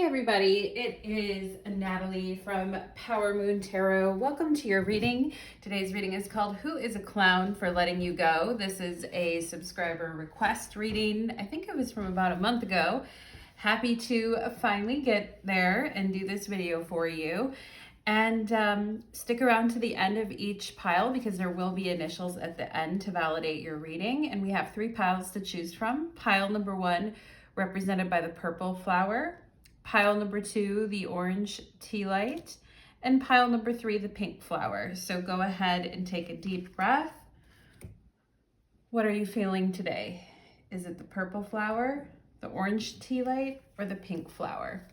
everybody, it is Natalie from Power Moon Tarot. Welcome to your reading. Today's reading is called Who is a Clown for Letting You Go? This is a subscriber request reading. I think it was from about a month ago. Happy to finally get there and do this video for you. And stick around to the end of each pile because there will be initials at the end to validate your reading. And we have 3 piles to choose from. Pile number 1, represented by the purple flower. Pile number 2, the orange tea light. And pile number 3, the pink flower. So go ahead and take a deep breath. What are you feeling today? Is it the purple flower, the orange tea light, or the pink flower?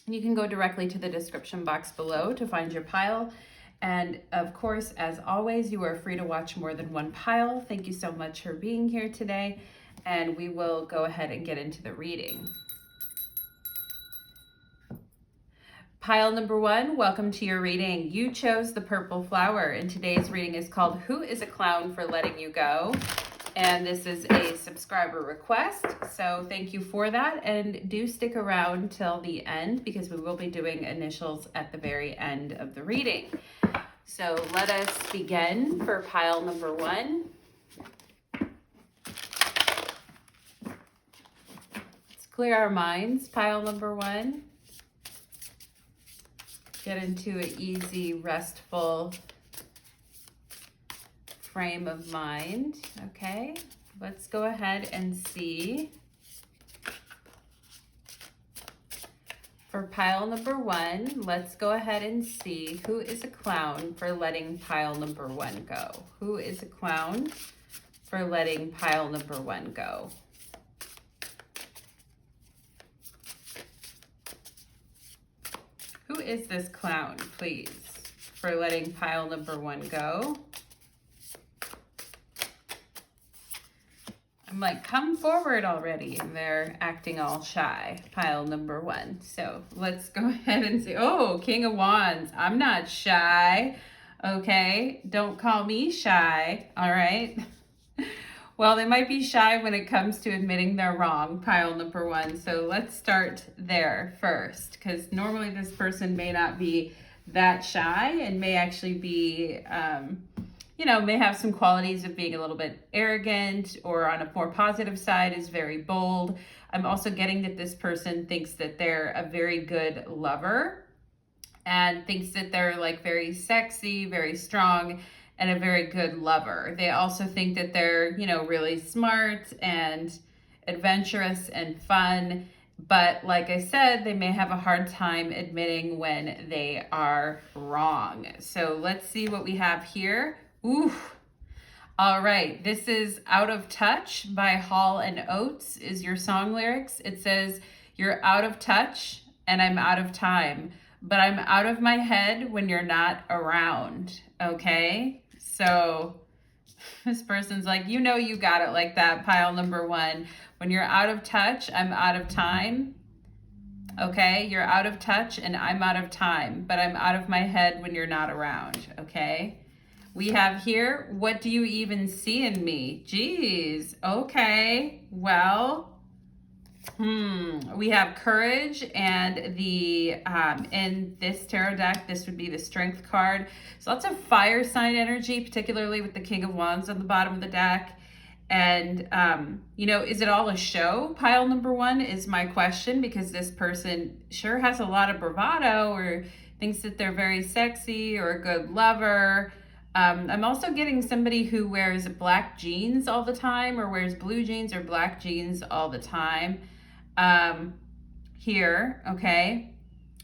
And you can go directly to the description box below to find your pile. And of course, as always, you are free to watch more than one pile. Thank you so much for being here today. And we will go ahead and get into the reading. Pile number 1, welcome to your reading. You chose the purple flower, and today's reading is called Who is a Clown for Letting You Go? And this is a subscriber request, so thank you for that. And do stick around till the end because we will be doing initials at the very end of the reading. So let us begin for pile number 1. Let's clear our minds, pile number 1. Get into an easy, restful frame of mind. Okay, let's go ahead and see. For pile number 1, let's go ahead and see who is a clown for letting pile number 1 go. Who is a clown for letting pile number 1 go? Who is this clown, please, for letting pile number 1 go? I'm like, come forward already. And they're acting all shy, pile number 1. So let's go ahead and see. Oh, King of Wands. I'm not shy. Okay, don't call me shy. All right. Well, they might be shy when it comes to admitting they're wrong, pile number 1. So let's start there first, because normally this person may not be that shy and may actually be, may have some qualities of being a little bit arrogant, or on a more positive side is very bold. I'm also getting that this person thinks that they're a very good lover and thinks that they're like very sexy, very strong, and a very good lover. They also think that they're, really smart and adventurous and fun. But like I said, they may have a hard time admitting when they are wrong. So let's see what we have here. Ooh. All right. This is Out of Touch by Hall and Oates is your song lyrics. It says, "You're out of touch and I'm out of time, but I'm out of my head when you're not around." Okay. So this person's like, you got it like that, pile number 1. When you're out of touch, I'm out of time. Okay, you're out of touch and I'm out of time, but I'm out of my head when you're not around. Okay, we have here, what do you even see in me? Geez, okay, well, we have courage, and the in this tarot deck, this would be the strength card. So lots of fire sign energy, particularly with the King of Wands on the bottom of the deck. And, is it all a show? Pile number 1 is my question, because this person sure has a lot of bravado or thinks that they're very sexy or a good lover. I'm also getting somebody who wears black jeans all the time, or wears blue jeans or black jeans all the time. Here, okay.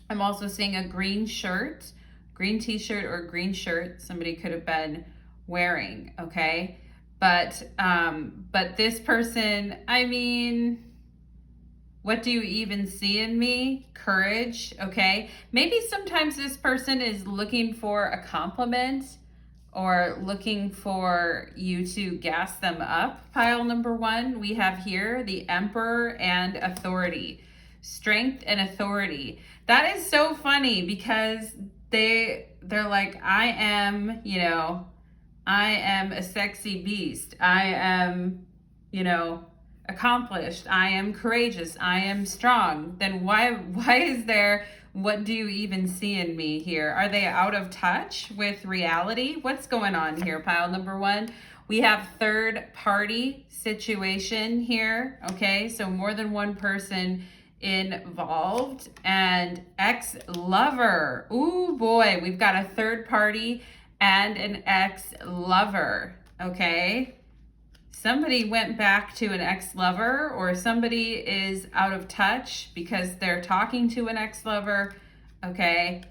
I'm also seeing a green shirt, green t-shirt or green shirt somebody could have been wearing, okay? But this person, what do you even see in me? Courage, okay? Maybe sometimes this person is looking for a compliment or looking for you to gas them up. Pile number 1, we have here the Emperor and Authority. Strength and authority. That is so funny because they're like, I am a sexy beast. I am, accomplished, I am courageous, I am strong, then why is there, what do you even see in me here? Are they out of touch with reality? What's going on here, pile number one? We have third party situation here, okay? So more than one person involved, and ex-lover. Ooh boy, we've got a third party and an ex-lover, okay? Somebody went back to an ex-lover, or somebody is out of touch because they're talking to an ex-lover, okay?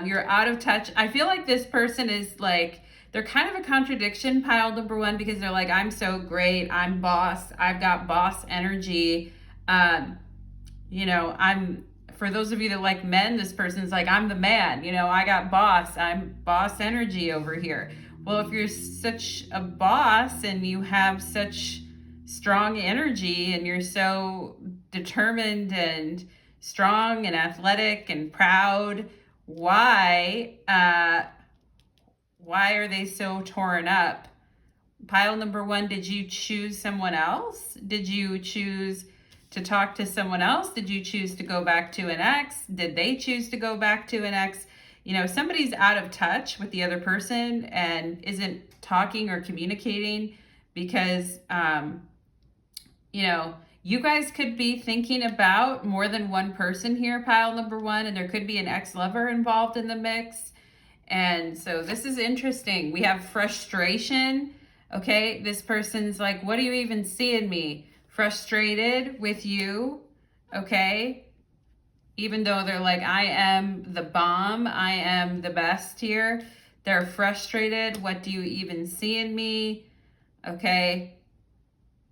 You're out of touch. I feel like this person is like, they're kind of a contradiction, pile number one, because they're like, I'm so great, I'm boss, I've got boss energy. You know, for those of you that like men, this person's like, I'm the man, you know, I got boss, I'm boss energy over here. Well, if you're such a boss and you have such strong energy and you're so determined and strong and athletic and proud, why are they so torn up? Pile number one, did you choose someone else? Did you choose to talk to someone else? Did you choose to go back to an ex? Did they choose to go back to an ex? You know, somebody's out of touch with the other person and isn't talking or communicating because, you know, you guys could be thinking about more than one person here, pile number one, and there could be an ex-lover involved in the mix. And so this is interesting. We have frustration, okay? This person's like, what do you even see in me? Frustrated with you, okay? Even though they're like, I am the bomb, I am the best here. They're frustrated. What do you even see in me? Okay.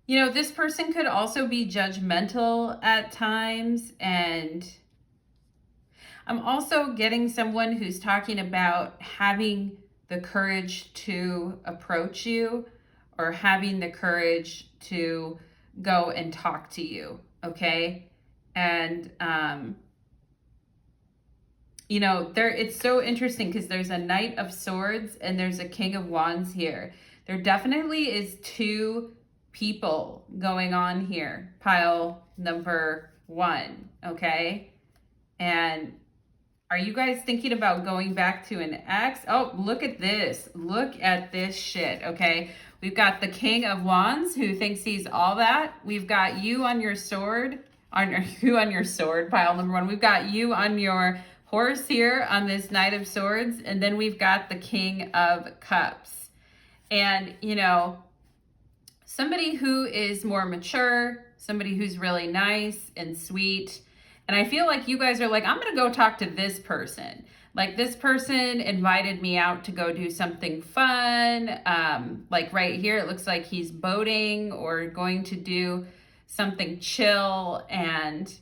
You know, this person could also be judgmental at times. And I'm also getting someone who's talking about having the courage to approach you or having the courage to go and talk to you, okay? And, you know, it's so interesting because there's a Knight of Swords and there's a King of Wands here. There definitely is two people going on here, pile number one, okay? And are you guys thinking about going back to an ex? Oh, look at this. Look at this shit, okay? We've got the King of Wands who thinks he's all that. We've got you on your sword, pile number one. We've got you on your horse here on this Knight of Swords. And then we've got the King of Cups. And, you know, somebody who is more mature, somebody who's really nice and sweet. And I feel like you guys are like, I'm going to go talk to this person. Like this person invited me out to go do something fun. Like right here, it looks like he's boating or going to do something chill. And,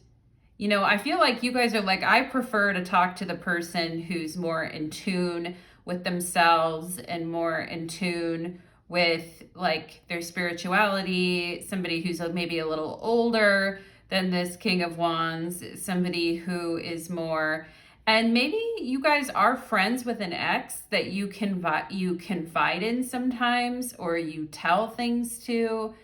you know, I feel like you guys are like, I prefer to talk to the person who's more in tune with themselves and more in tune with like their spirituality, somebody who's maybe a little older than this King of Wands, somebody who is more, and maybe you guys are friends with an ex that you confide in sometimes, or you tell things to.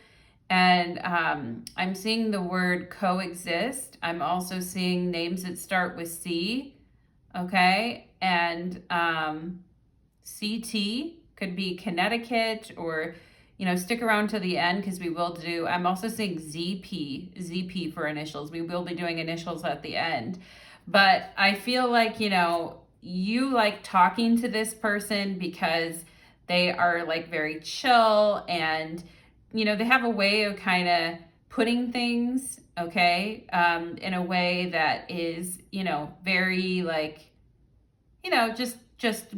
And I'm seeing the word coexist. I'm also seeing names that start with C, okay? And CT could be Connecticut, or, you know, stick around to the end because we will do, I'm also seeing ZP for initials. We will be doing initials at the end. But I feel like, you know, you like talking to this person because they are like very chill and, you know, they have a way of kind of putting things, okay, in a way that is, you know, very like, you know, just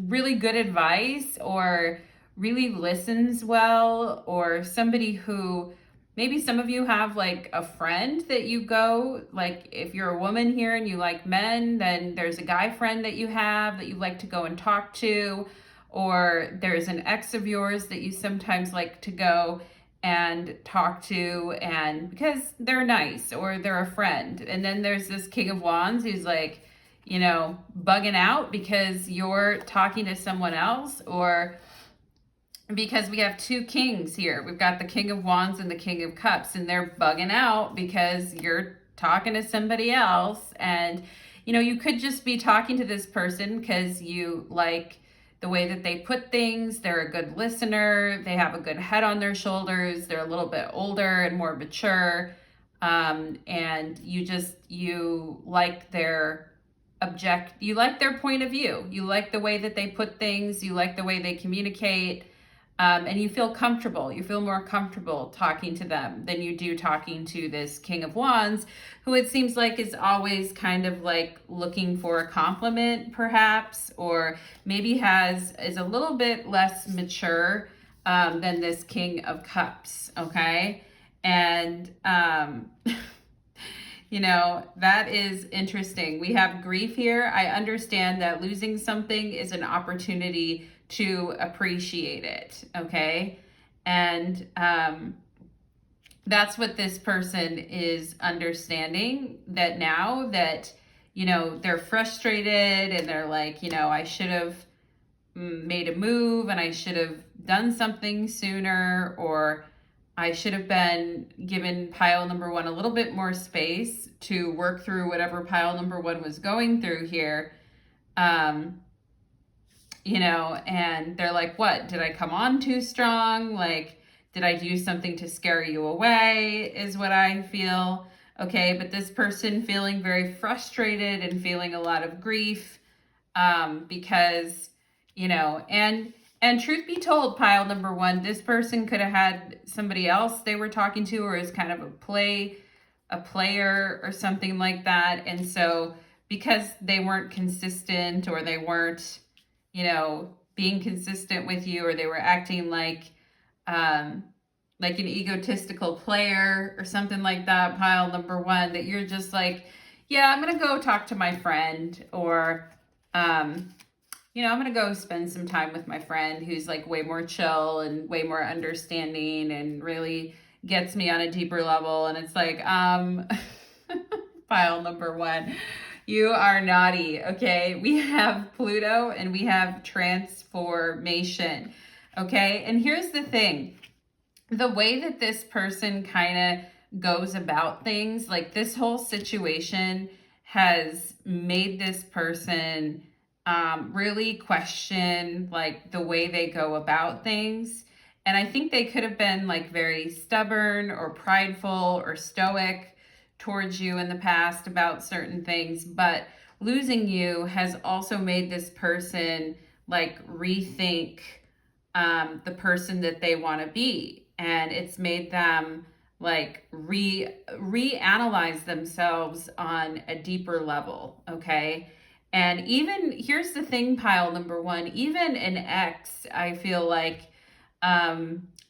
really good advice, or really listens well, or somebody who, maybe some of you have like a friend that you go, like if you're a woman here and you like men, then there's a guy friend that you have that you like to go and talk to, or there's an ex of yours that you sometimes like to go and talk to, and because they're nice or they're a friend. And then there's this King of Wands who's like, you know, bugging out because you're talking to someone else, or because we have two kings here. We've got the King of Wands and the King of Cups, and they're bugging out because you're talking to somebody else. And, you know, you could just be talking to this person because you like the way that they put things. They're a good listener. They have a good head on their shoulders. They're a little bit older and more mature. And you like you like their point of view. You like the way that they put things. You like the way they communicate. And you feel comfortable. You feel more comfortable talking to them than you do talking to this King of Wands, who it seems like is always kind of like looking for a compliment, perhaps, or maybe is a little bit less mature than this King of Cups. Okay, and you know, that is interesting. We have grief here. I understand that losing something is an opportunity to appreciate it, okay? And that's what this person is understanding, that now that, you know, they're frustrated and they're like, you know, I should have made a move and I should have done something sooner, or I should have been given pile number one a little bit more space to work through whatever pile number one was going through here. You know, and they're like, what? Did I come on too strong? Like, did I do something to scare you away? Is what I feel. Okay, but this person feeling very frustrated and feeling a lot of grief because, you know, and truth be told, pile number one, this person could have had somebody else they were talking to, or is kind of a player or something like that. And so because they weren't consistent, or they weren't, you know, being consistent with you, or they were acting like an egotistical player or something like that, pile number one, that you're just like, yeah, I'm going to go talk to my friend, or, you know, I'm going to go spend some time with my friend who's like way more chill and way more understanding and really gets me on a deeper level. And it's like, pile number one, you are naughty, okay? We have Pluto and we have transformation, okay? And here's the thing. The way that this person kind of goes about things, like this whole situation has made this person really question like the way they go about things. And I think they could have been like very stubborn or prideful or stoic towards you in the past about certain things, but losing you has also made this person like rethink the person that they want to be, and it's made them like reanalyze themselves on a deeper level, okay? And even here's the thing, pile number one, even an ex, I feel like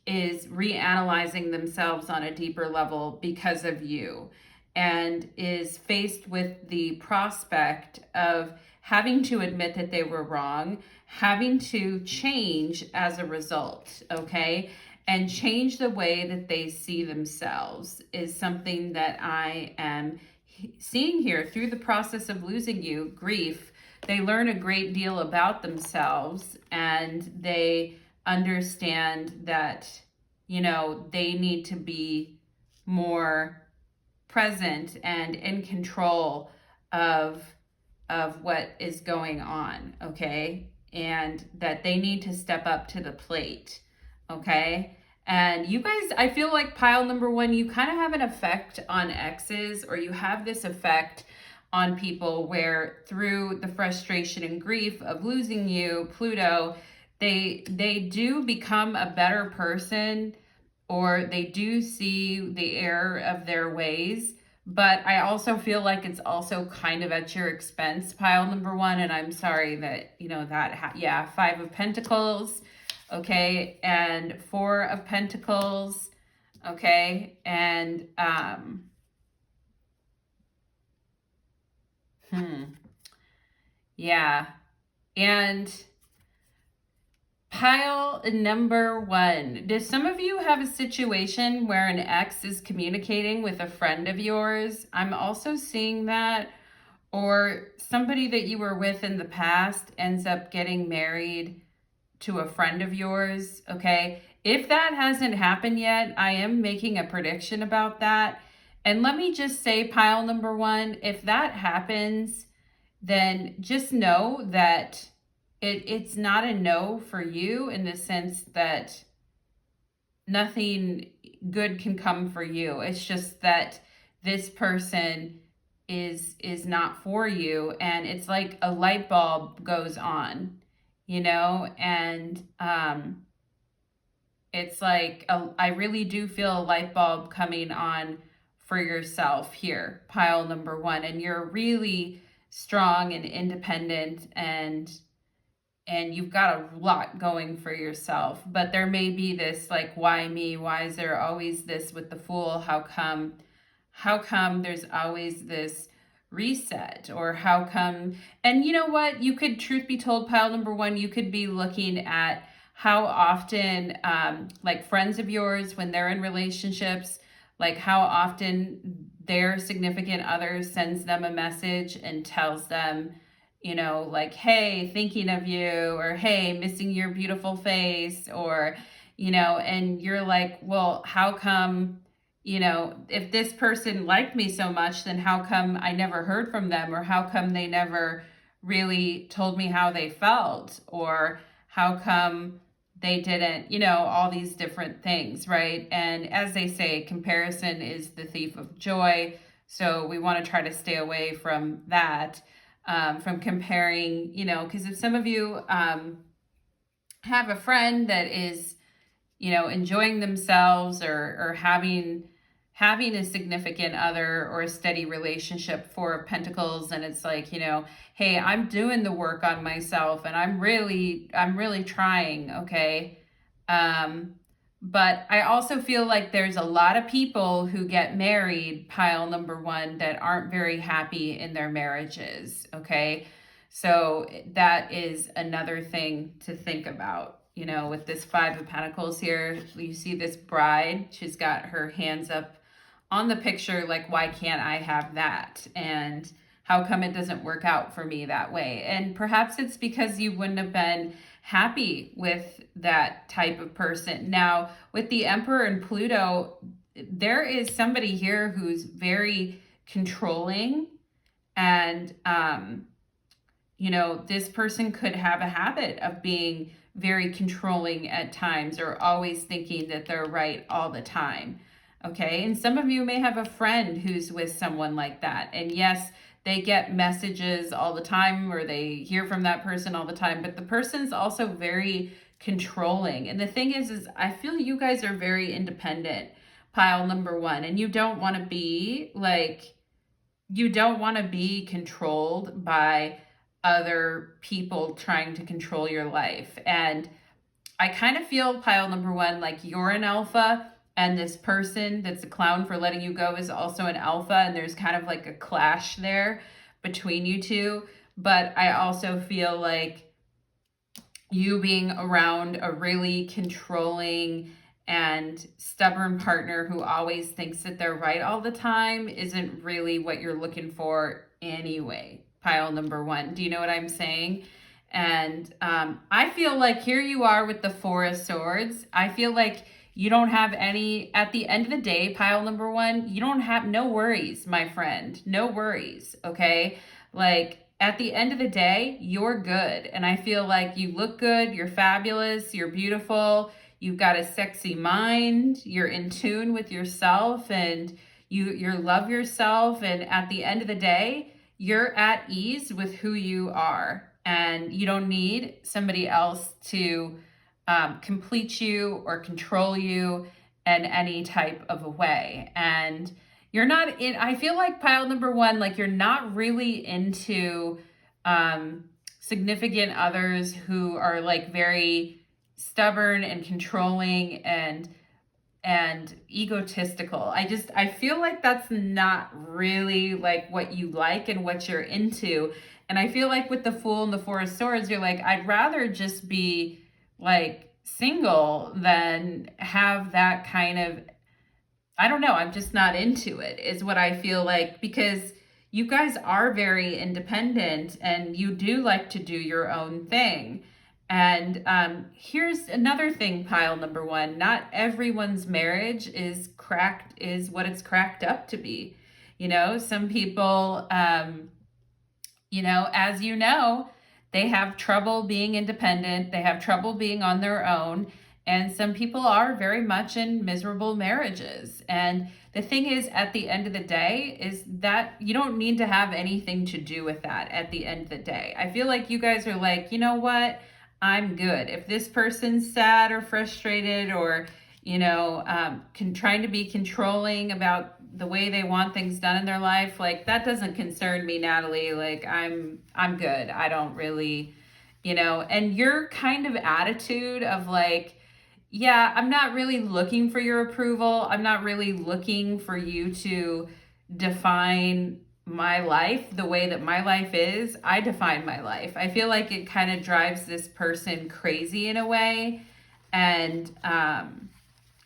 is reanalyzing themselves on a deeper level because of you, and is faced with the prospect of having to admit that they were wrong, having to change as a result, okay? And change the way that they see themselves is something that I am seeing here through the process of losing you, grief. They learn a great deal about themselves, and they understand that, you know, they need to be more present and in control of what is going on, okay? And that they need to step up to the plate, okay? And you guys, I feel like pile number one, you kind of have an effect on exes, or you have this effect on people where through the frustration and grief of losing you, Pluto, they do become a better person, or they do see the error of their ways. But I also feel like it's also kind of at your expense, pile number one. And I'm sorry that, you know, yeah, 5 of Pentacles, okay, and 4 of Pentacles, okay, and, yeah, and pile number one. Does some of you have a situation where an ex is communicating with a friend of yours? I'm also seeing that. Or somebody that you were with in the past ends up getting married to a friend of yours, okay? If that hasn't happened yet, I am making a prediction about that. And let me just say, pile number one, if that happens, then just know that it's not a no for you, in the sense that nothing good can come for you. It's just that this person is not for you, and it's like a light bulb goes on, and it's like I really do feel a light bulb coming on for yourself here, pile number one, and you're really strong and independent, and you've got a lot going for yourself. But there may be this like, why me? Why is there always this with the Fool? How come there's always this reset? Or how come? And you know what? You could, truth be told, pile number one, you could be looking at how often, like friends of yours, when they're in relationships, like how often their significant other sends them a message and tells them, like, hey, thinking of you, or hey, missing your beautiful face, or, and you're like, well, how come, if this person liked me so much, then how come I never heard from them? Or how come they never really told me how they felt? Or how come they didn't, all these different things, right? And as they say, comparison is the thief of joy. So we want to try to stay away from that. From comparing, because if some of you have a friend that is, enjoying themselves, or having a significant other or a steady relationship, Four of Pentacles, and it's like, hey, I'm doing the work on myself, and I'm really trying, okay? But I also feel like there's a lot of people who get married, pile number one, that aren't very happy in their marriages, okay? So that is another thing to think about. With this Five of Pentacles here, you see this bride, she's got her hands up on the picture, like, why can't I have that? And how come it doesn't work out for me that way? And perhaps it's because you wouldn't have been happy with that type of person. Now, with the Emperor and Pluto, there is somebody here who's very controlling, and this person could have a habit of being very controlling at times, or always thinking that they're right all the time. Okay, and some of you may have a friend who's with someone like that, and yes, they get messages all the time, or they hear from that person all the time, but the person's also very controlling. And the thing is I feel you guys are very independent, pile number one, and you don't want to be controlled by other people trying to control your life. And I kind of feel, pile number one, like you're an alpha, and this person that's a clown for letting you go is also an alpha, and there's kind of like a clash there between you two. But I also feel like you being around a really controlling and stubborn partner who always thinks that they're right all the time isn't really what you're looking for anyway, pile number one. Do you know what I'm saying? And I feel like here you are with the Four of Swords. I feel like you don't have any, at the end of the day, pile number one, you don't have, no worries, my friend, no worries, okay? Like, at the end of the day, you're good. And I feel like you look good, you're fabulous, you're beautiful, you've got a sexy mind, you're in tune with yourself, and you love yourself. And at the end of the day, you're at ease with who you are. And you don't need somebody else to complete you or control you in any type of a way. And you're not in, I feel like, pile number one, like you're not really into significant others who are like very stubborn and controlling and egotistical. I feel like that's not really like what you like and what you're into. And I feel like with the Fool and the Four of Swords, you're like, I'd rather just be like single than have that kind of, I don't know, I'm just not into it, is what I feel like, because you guys are very independent and you do like to do your own thing. And here's another thing, pile number one. Not everyone's marriage is what it's cracked up to be. Some people, as you know, they have trouble being independent. They have trouble being on their own. And some people are very much in miserable marriages. And the thing is, at the end of the day, is that you don't need to have anything to do with that at the end of the day. I feel like you guys are like, you know what? I'm good. If this person's sad or frustrated or, trying to be controlling about the way they want things done in their life, like that doesn't concern me, Natalie. Like I'm good. I don't really, and your kind of attitude of like, yeah, I'm not really looking for your approval. I'm not really looking for you to define my life the way that my life is. I define my life. I feel like it kind of drives this person crazy in a way. And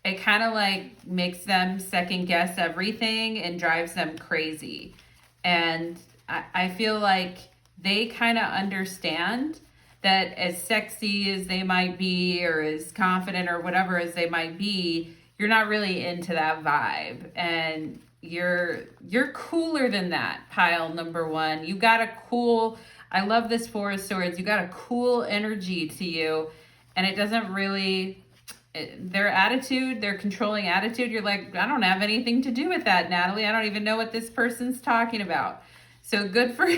it kind of like makes them second guess everything and drives them crazy. And I feel like they kind of understand that as sexy as they might be or as confident or whatever as they might be, you're not really into that vibe. And you're cooler than that, pile number one. You got a cool, I love this Four of Swords. You got a cool energy to you. And it doesn't really, their attitude, their controlling attitude, you're like, I don't have anything to do with that, Natalie. I don't even know what this person's talking about. So good for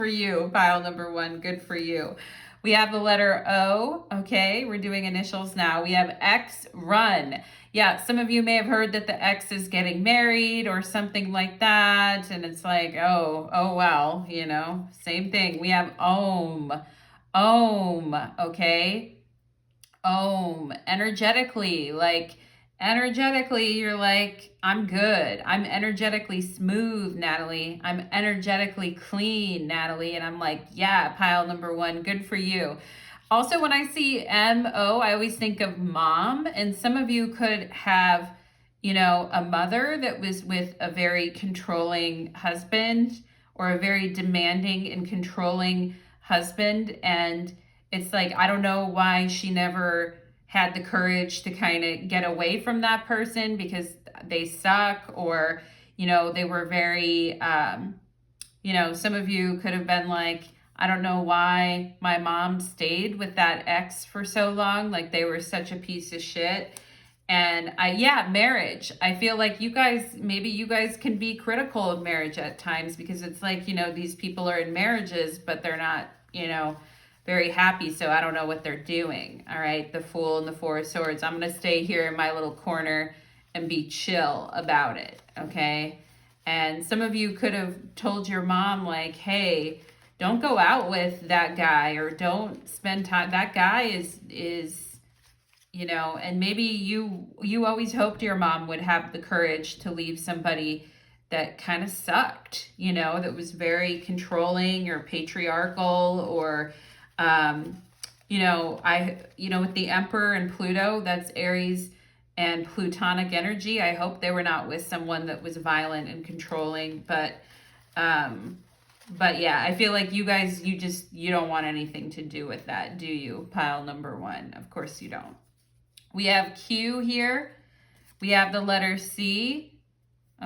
you, pile number one. Good for you. We have the letter O. Okay, we're doing initials now. We have X, run. Yeah, some of you may have heard that the X is getting married or something like that. And it's like, oh well, same thing. We have Om. Okay. Om. Energetically, you're like, I'm good. I'm energetically smooth, Natalie. I'm energetically clean, Natalie. And I'm like, yeah, pile number one, good for you. Also, when I see M-O, I always think of mom. And some of you could have, a mother that was with a very controlling husband or a very demanding and controlling husband. And it's like, I don't know why she never had the courage to kind of get away from that person because they suck or, they were very, some of you could have been like, I don't know why my mom stayed with that ex for so long. Like they were such a piece of shit. And marriage. I feel like maybe you guys can be critical of marriage at times because it's like, these people are in marriages, but they're not, very happy, so I don't know what they're doing. All right, the Fool and the Four of Swords. I'm going to stay here in my little corner and be chill about it, okay? And some of you could have told your mom, like, hey, don't go out with that guy or don't spend time. That guy is and maybe you always hoped your mom would have the courage to leave somebody that kind of sucked, that was very controlling or patriarchal or with the Emperor and Pluto, that's Aries and Plutonic energy. I hope they were not with someone that was violent and controlling, but yeah, I feel like you guys, you don't want anything to do with that, do you? Pile number one. Of course you don't. We have Q here. We have the letter C.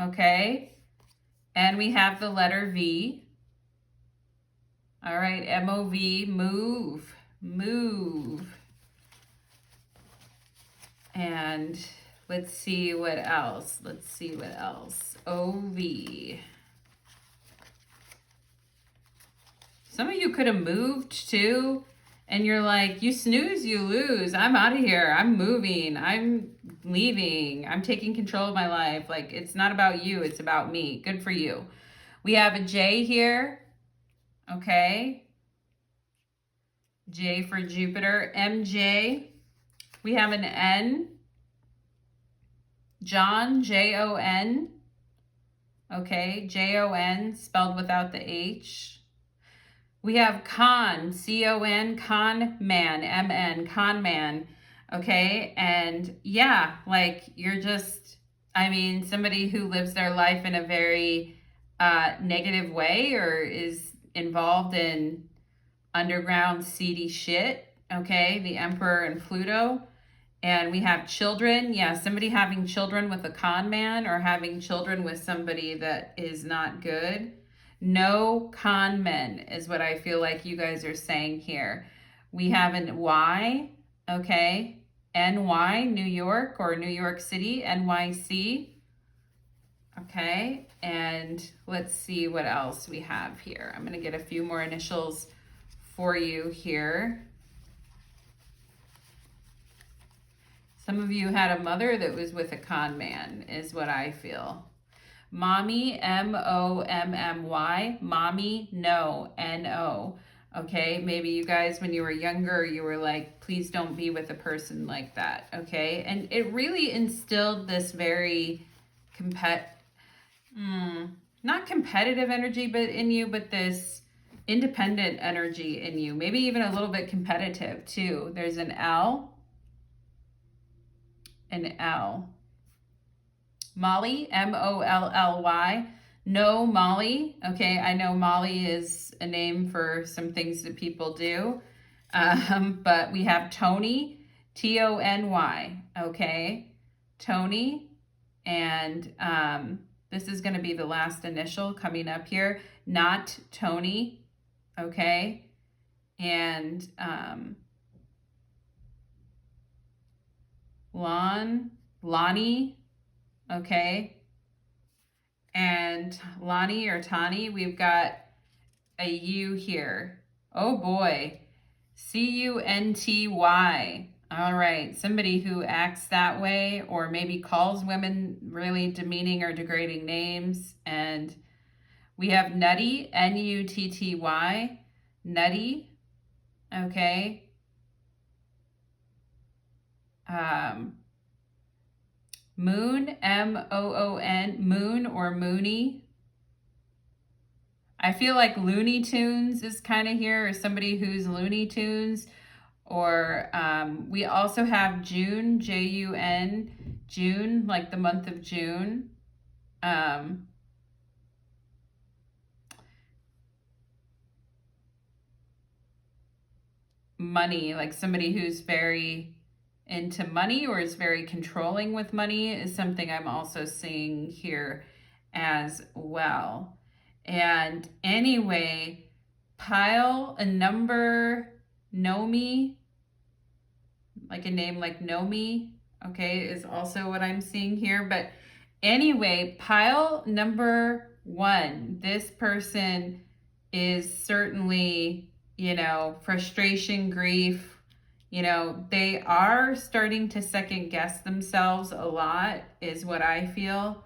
Okay. And we have the letter V. All right, M-O-V, move. And let's see what else. O-V. Some of you could have moved too, and you're like, you snooze, you lose. I'm out of here. I'm moving. I'm leaving. I'm taking control of my life. Like, it's not about you. It's about me. Good for you. We have a J here. Okay. J for Jupiter. MJ. We have an N. John, J-O-N. Okay, J-O-N, spelled without the H. We have Con, C-O-N, con man, M-N, con man. Okay, and yeah, like you're just, somebody who lives their life in a very negative way or is involved in underground seedy shit. okay? The Emperor and Pluto. And we have children. Yeah, somebody having children with a con man or having children with somebody that is not good. No con men is what I feel like you guys are saying here. We have an Y, okay? NY, New York or New York City, NYC. Okay, and let's see what else we have here. I'm going to get a few more initials for you here. Some of you had a mother that was with a con man, is what I feel. Mommy, M-O-M-M-Y, mommy, no, N-O. Okay, maybe you guys, when you were younger, you were like, please don't be with a person like that, okay? And it really instilled this very not competitive energy but in you, but this independent energy in you. Maybe even a little bit competitive too. There's an L. Molly, M-O-L-L-Y. No, Molly. Okay, I know Molly is a name for some things that people do. But we have Tony, T-O-N-Y. Okay, Tony. And this is going to be the last initial coming up here. Not Tony. Okay. And Lonnie. Okay. And Lonnie or Tani, we've got a U here. Oh boy. C-U-N-T-Y. All right. Somebody who acts that way or maybe calls women really demeaning or degrading names. And we have Nutty, N-U-T-T-Y. Nutty. Okay. Moon, M-O-O-N, Moon or Mooney. I feel like Looney Tunes is kind of here, or somebody who's Looney Tunes. Or we also have June, J-U-N, June, like the month of June. Money, like somebody who's very into money or is very controlling with money is something I'm also seeing here as well. And anyway, pile a number, Nomi, like a name like Nomi, okay, is also what I'm seeing here. But anyway, pile number 1, this person is certainly, you know, frustration, grief. You know, they are starting to second guess themselves a lot is what I feel.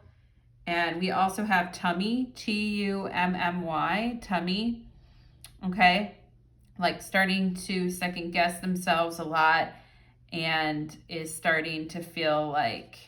And we also have tummy, T-U-M-M-Y, tummy, okay? Like starting to second guess themselves a lot and is starting to feel like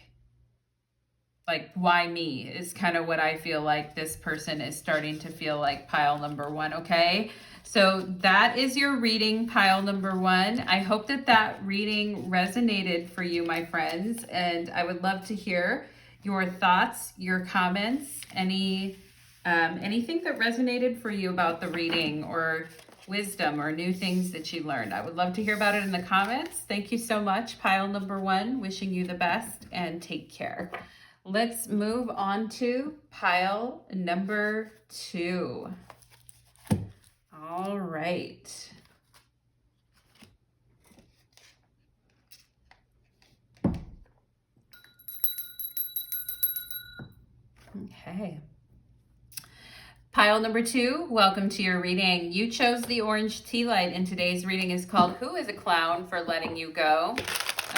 why me is kind of what I feel like this person is starting to feel like pile number 1, okay? So that is your reading, pile number 1. I hope that that reading resonated for you, my friends, and I would love to hear your thoughts, your comments, anything that resonated for you about the reading or wisdom or new things that you learned. I would love to hear about it in the comments. Thank you so much, pile number 1. Wishing you the best and take care. Let's move on to pile number 2. All right. Okay. Pile number 2, welcome to your reading. You chose the orange tea light, and today's reading is called Who is a Clown for Letting You Go?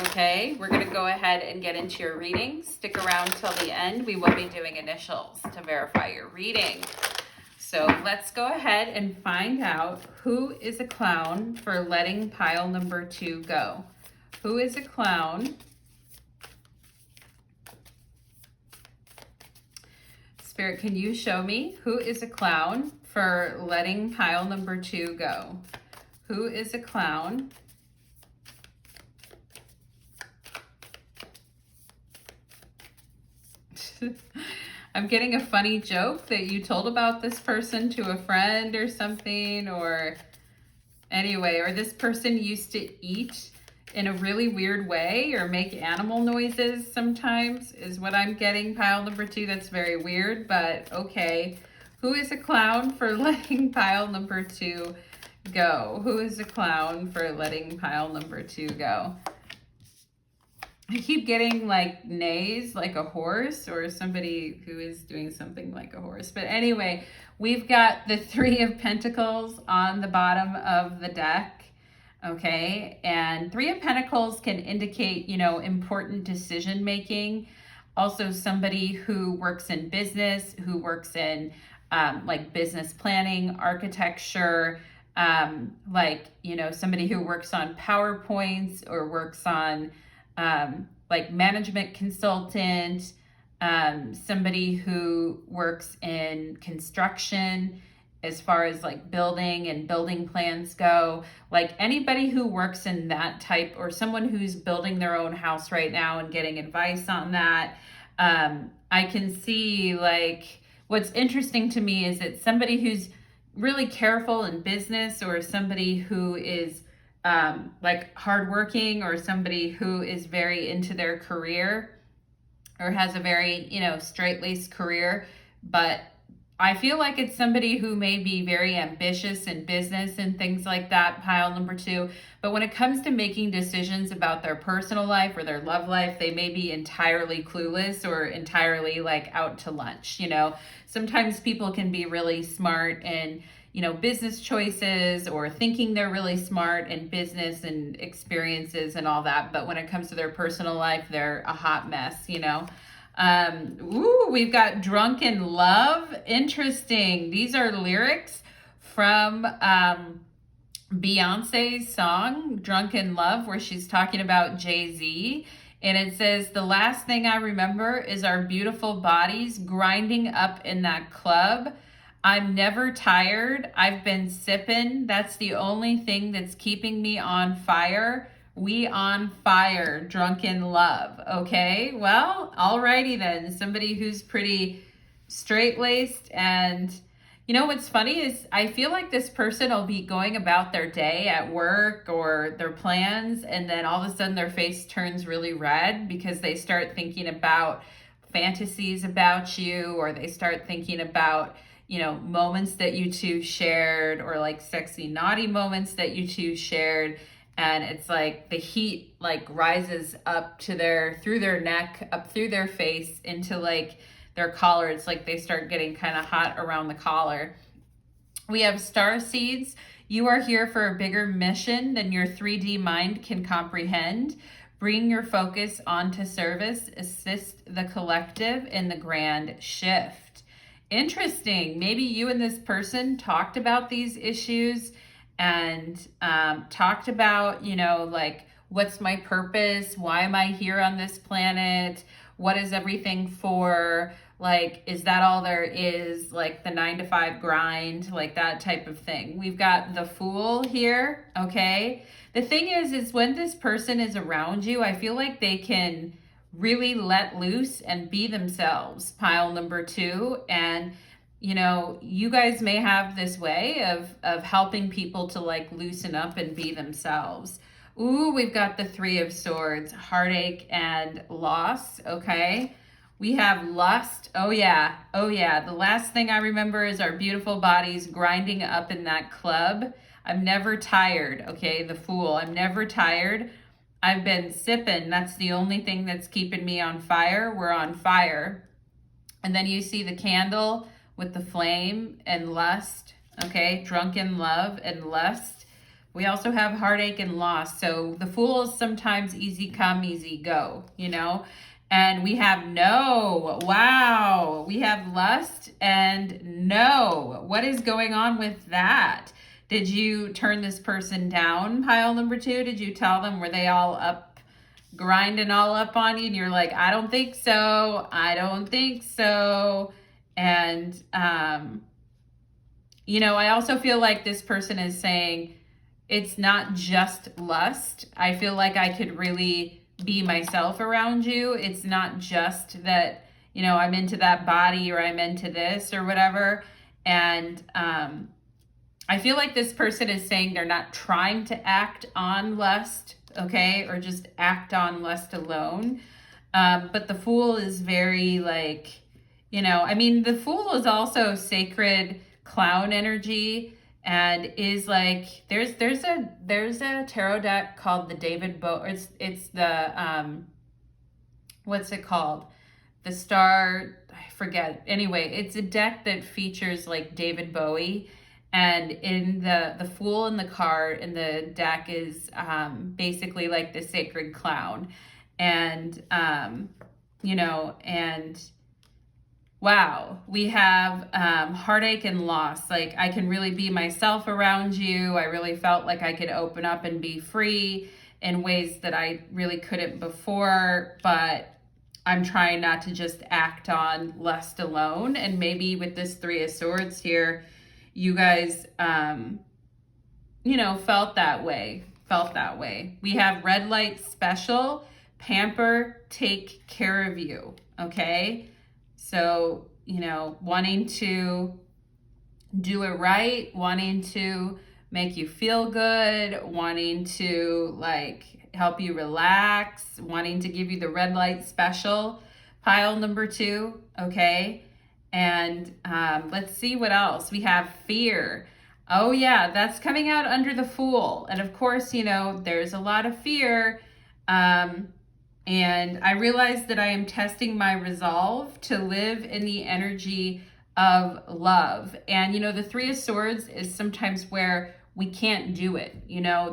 Okay, we're going to go ahead and get into your reading. Stick around till the end. We will be doing initials to verify your reading. So let's go ahead and find out who is a clown for letting pile number 2 go. Who is a clown? Spirit, can you show me who is a clown for letting pile number 2 go? Who is a clown? I'm getting a funny joke that you told about this person to a friend or something, or Anyway, or this person used to eat in a really weird way or make animal noises sometimes is what I'm getting. Pile number 2, that's very weird, but okay. Who is a clown for letting pile number 2 go? Who is a clown for letting pile number 2 go? I keep getting like neighs like a horse or somebody who is doing something like a horse. But anyway, we've got the 3 of Pentacles on the bottom of the deck. Okay, and 3 of Pentacles can indicate, you know, important decision making. Also somebody who works in business, who works in like business planning, architecture, like, you know, somebody who works on PowerPoints or works on like management consultant, somebody who works in construction as far as like building and building plans go, like anybody who works in that type, or someone who's building their own house right now and getting advice on that. I can see, like, what's interesting to me is that somebody who's really careful in business, or somebody who is like hardworking, or somebody who is very into their career or has a very, you know, straight-laced career. But I feel like it's somebody who may be very ambitious in business and things like that, pile number 2. But when it comes to making decisions about their personal life or their love life, they may be entirely clueless or entirely like out to lunch. You know, sometimes people can be really smart in, you know, business choices, or thinking they're really smart in business and experiences and all that. But when it comes to their personal life, they're a hot mess, you know. Ooh, we've got Drunken Love. Interesting. These are lyrics from Beyonce's song, Drunken Love, where she's talking about Jay-Z. And it says, the last thing I remember is our beautiful bodies grinding up in that club. I'm never tired. I've been sipping. That's the only thing that's keeping me on fire. We on fire, Drunken Love. Okay, well, alrighty then. Somebody who's pretty straight-laced. And you know what's funny is I feel like this person will be going about their day at work or their plans, and then all of a sudden their face turns really red because they start thinking about fantasies about you, or they start thinking about, you know, moments that you two shared, or like sexy, naughty moments that you two shared. And it's like the heat like rises up to through their neck, up through their face, into like their collar. It's like they start getting kind of hot around the collar. We have star seeds. You are here for a bigger mission than your 3D mind can comprehend. Bring your focus onto service. Assist the collective in the grand shift. Interesting. Maybe you and this person talked about these issues and talked about, you know, like, what's my purpose? Why am I here on this planet? What is everything for? Like, is that all there is? Like the 9-to-5 grind, like that type of thing. We've got the Fool here, okay? The thing is when this person is around you, I feel like they can really let loose and be themselves, pile number 2. And you know, you guys may have this way of helping people to like loosen up and be themselves. Ooh, we've got the 3 of Swords, heartache and loss, okay? We have lust. Oh yeah, oh yeah. The last thing I remember is our beautiful bodies grinding up in that club. I'm never tired, okay? The Fool, I'm never tired. I've been sipping. That's the only thing that's keeping me on fire. We're on fire. And then you see the candle with the flame and lust, okay? Drunken Love and lust. We also have heartache and loss. So the Fool is sometimes easy come, easy go, you know? And we have no. Wow. We have lust and no. What is going on with that? Did you turn this person down, pile number 2? Did you tell them, were they all up, grinding all up on you? And you're like, I don't think so. I don't think so. And, you know, I also feel like this person is saying it's not just lust. I feel like I could really be myself around you. It's not just that, you know, I'm into that body or I'm into this or whatever. And I feel like this person is saying they're not trying to act on lust, okay, or just act on lust alone. But the Fool is very like, I mean, the Fool is also sacred clown energy, and is like there's a tarot deck called the David Bowie. It's the what's it called? The Star, I forget. Anyway, it's a deck that features like David Bowie, and in the Fool in the card in the deck is basically like the sacred clown, and and wow, we have heartache and loss. Like, I can really be myself around you. I really felt like I could open up and be free in ways that I really couldn't before, but I'm trying not to just act on lust alone. And maybe with this Three of Swords here, you guys, felt that way. We have red light special, pamper, take care of you. Okay. So, wanting to do it right, wanting to make you feel good, wanting to like help you relax, wanting to give you the red light special, pile number 2, okay? And let's see what else. We have fear. Oh yeah, that's coming out under the Fool. And of course, there's a lot of fear. And I realized that I am testing my resolve to live in the energy of love. And, the Three of Swords is sometimes where we can't do it.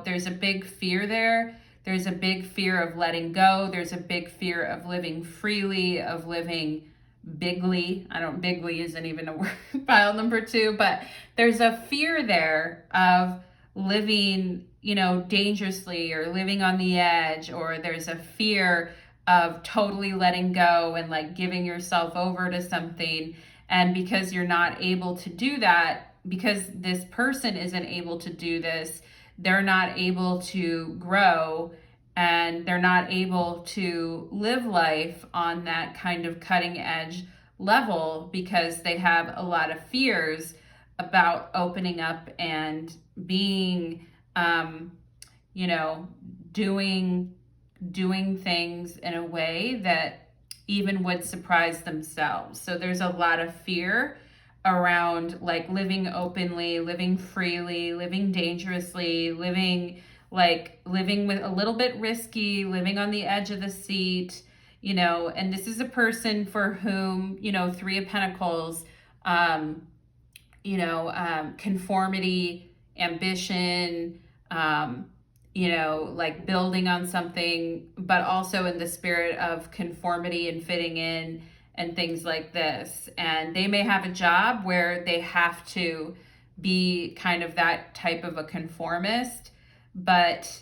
There's a big fear there. There's a big fear of letting go. There's a big fear of living freely, of living bigly. Bigly isn't even a word, pile number 2, but there's a fear there of living, dangerously, or living on the edge, or there's a fear of totally letting go and like giving yourself over to something. And because you're not able to do that, because this person isn't able to do this, they're not able to grow, and they're not able to live life on that kind of cutting edge level, because they have a lot of fears about opening up and being, doing things in a way that even would surprise themselves. So there's a lot of fear around like living openly, living freely, living dangerously, living with a little bit risky, living on the edge of the seat, and this is a person for whom, Three of Pentacles, conformity, ambition, like building on something, but also in the spirit of conformity and fitting in and things like this. And they may have a job where they have to be kind of that type of a conformist, but,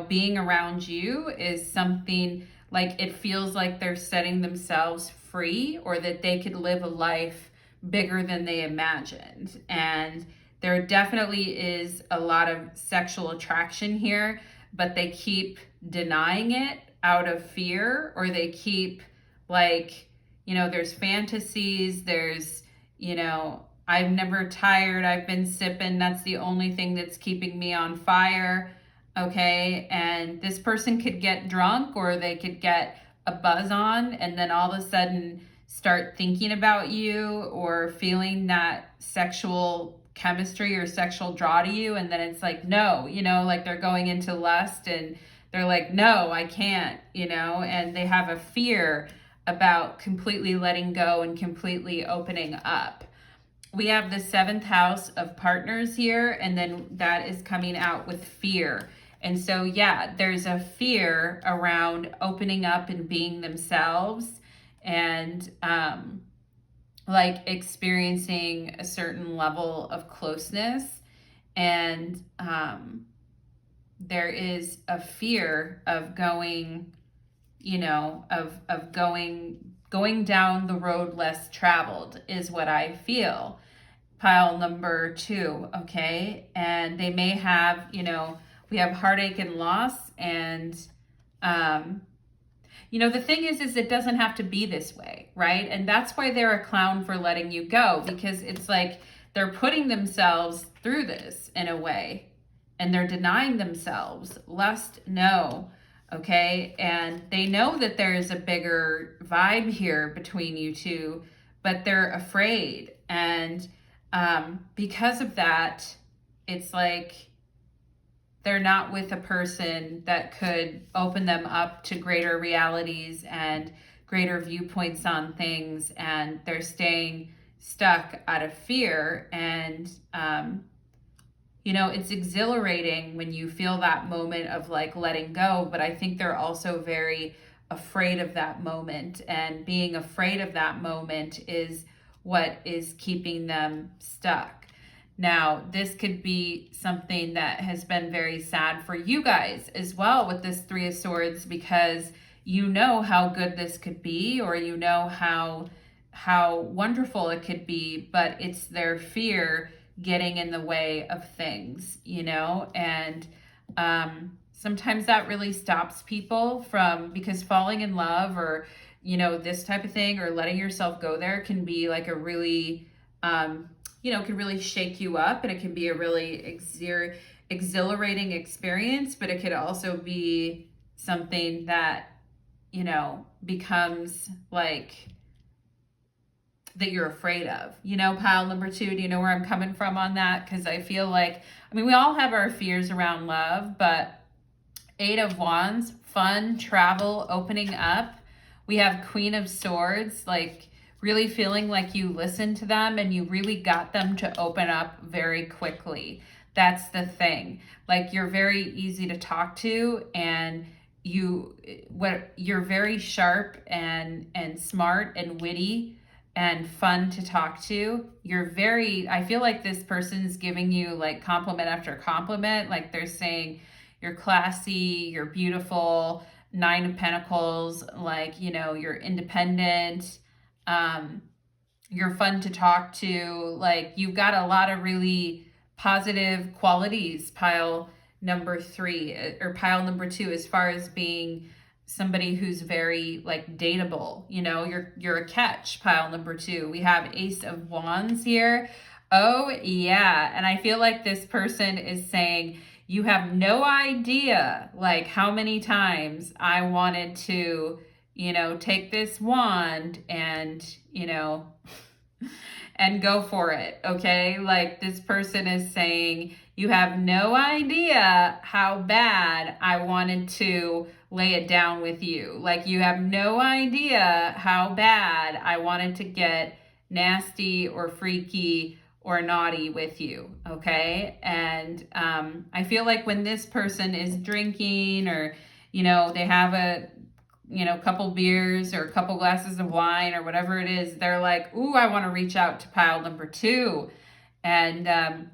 being around you is something like it feels like they're setting themselves free, or that they could live a life bigger than they imagined. And there definitely is a lot of sexual attraction here, but they keep denying it out of fear, or they keep like, there's fantasies, there's, I'm never tired, I've been sipping, that's the only thing that's keeping me on fire, okay? And this person could get drunk, or they could get a buzz on, and then all of a sudden start thinking about you or feeling that sexual chemistry or sexual draw to you, and then it's like, no, like they're going into lust, and they're like, no, I can't, and they have a fear about completely letting go and completely opening up. We have the 7th house of partners here, and then that is coming out with fear. And so, yeah, there's a fear around opening up and being themselves, and like experiencing a certain level of closeness. And there is a fear of going, of going down the road less traveled, is what I feel. Pile number 2, okay? And they may have, we have heartache and loss, and the thing is it doesn't have to be this way, right? And that's why they're a clown for letting you go, because it's like they're putting themselves through this in a way, and they're denying themselves. Lust, no. Okay, and they know that there is a bigger vibe here between you two, but they're afraid. And because of that, it's like they're not with a person that could open them up to greater realities and greater viewpoints on things, and they're staying stuck out of fear. And you know, it's exhilarating when you feel that moment of like letting go, but I think they're also very afraid of that moment, and being afraid of that moment is what is keeping them stuck. Now, this could be something that has been very sad for you guys as well with this Three of Swords, because you know how good this could be, or you know how wonderful it could be, but it's their fear getting in the way of things, you know. And sometimes that really stops people from, because falling in love, or you know, this type of thing, or letting yourself go there can be like a really you know, can really shake you up, and it can be a really exhilarating experience, but it could also be something that, you know, becomes like that you're afraid of, you know. Pile number 2, do you know where I'm coming from on that? Because I feel like, I mean, we all have our fears around love, but 8 of Wands, fun, travel, opening up. We have Queen of Swords, like really feeling like you listened to them and you really got them to open up very quickly. That's the thing. Like, you're very easy to talk to, and you're very sharp and smart and witty and fun to talk to. I feel like this person's giving you like compliment after compliment. Like, they're saying you're classy, you're beautiful, 9 of Pentacles, like, you know, you're independent, you're fun to talk to. Like, you've got a lot of really positive qualities, pile number 3, or pile number 2, as far as being somebody who's very like dateable. You know, you're a catch, pile number 2. We have Ace of Wands here. Oh yeah. And I feel like this person is saying, you have no idea like how many times I wanted to, you know, take this wand and, you know, and go for it. Okay. Like, this person is saying, you have no idea how bad I wanted to lay it down with you. Like, you have no idea how bad I wanted to get nasty or freaky or naughty with you. Okay. And I feel like when this person is drinking, or, you know, they have a, you know, couple beers or a couple glasses of wine or whatever it is, they're like, ooh, I want to reach out to pile number 2. And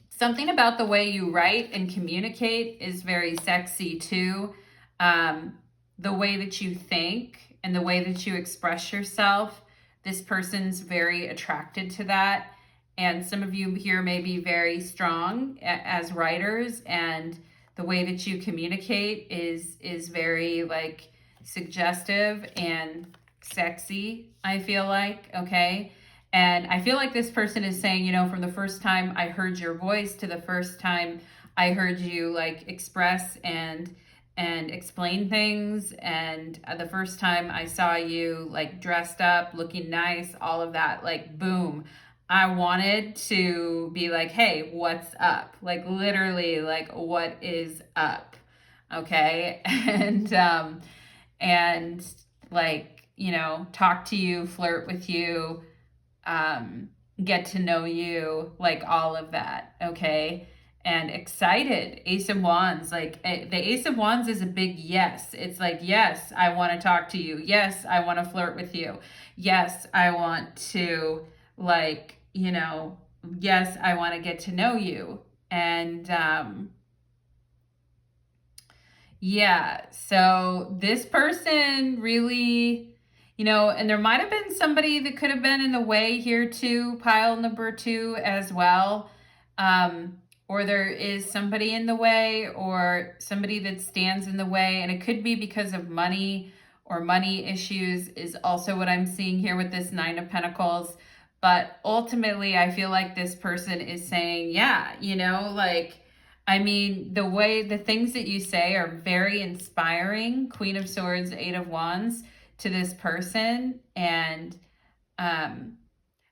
something about the way you write and communicate is very sexy too. The way that you think and the way that you express yourself, this person's very attracted to that. And some of you here may be very strong as writers, and the way that you communicate is very like suggestive and sexy, I feel like. Okay. And I feel like this person is saying, you know, from the first time I heard your voice to the first time I heard you like express and explain things, and the first time I saw you like dressed up, looking nice, all of that, like, boom, I wanted to be like, hey, what's up? Like, literally, like, what is up? Okay. And like, you know, talk to you, flirt with you, get to know you, like all of that. Okay. And excited. Ace of Wands, like the Ace of Wands is a big yes. It's like, yes, I want to talk to you. Yes, I want to flirt with you. Yes, I want to, like, you know, yes, I want to get to know you. And yeah, so this person really, you know, and there might have been somebody that could have been in the way here too, pile number 2 as well. Or there is somebody in the way, or somebody that stands in the way, and it could be because of money or money issues is also what I'm seeing here with this 9 of Pentacles. But ultimately, I feel like this person is saying, yeah, you know, like, I mean, the things that you say are very inspiring. Queen of Swords, Eight of Wands to this person. And um,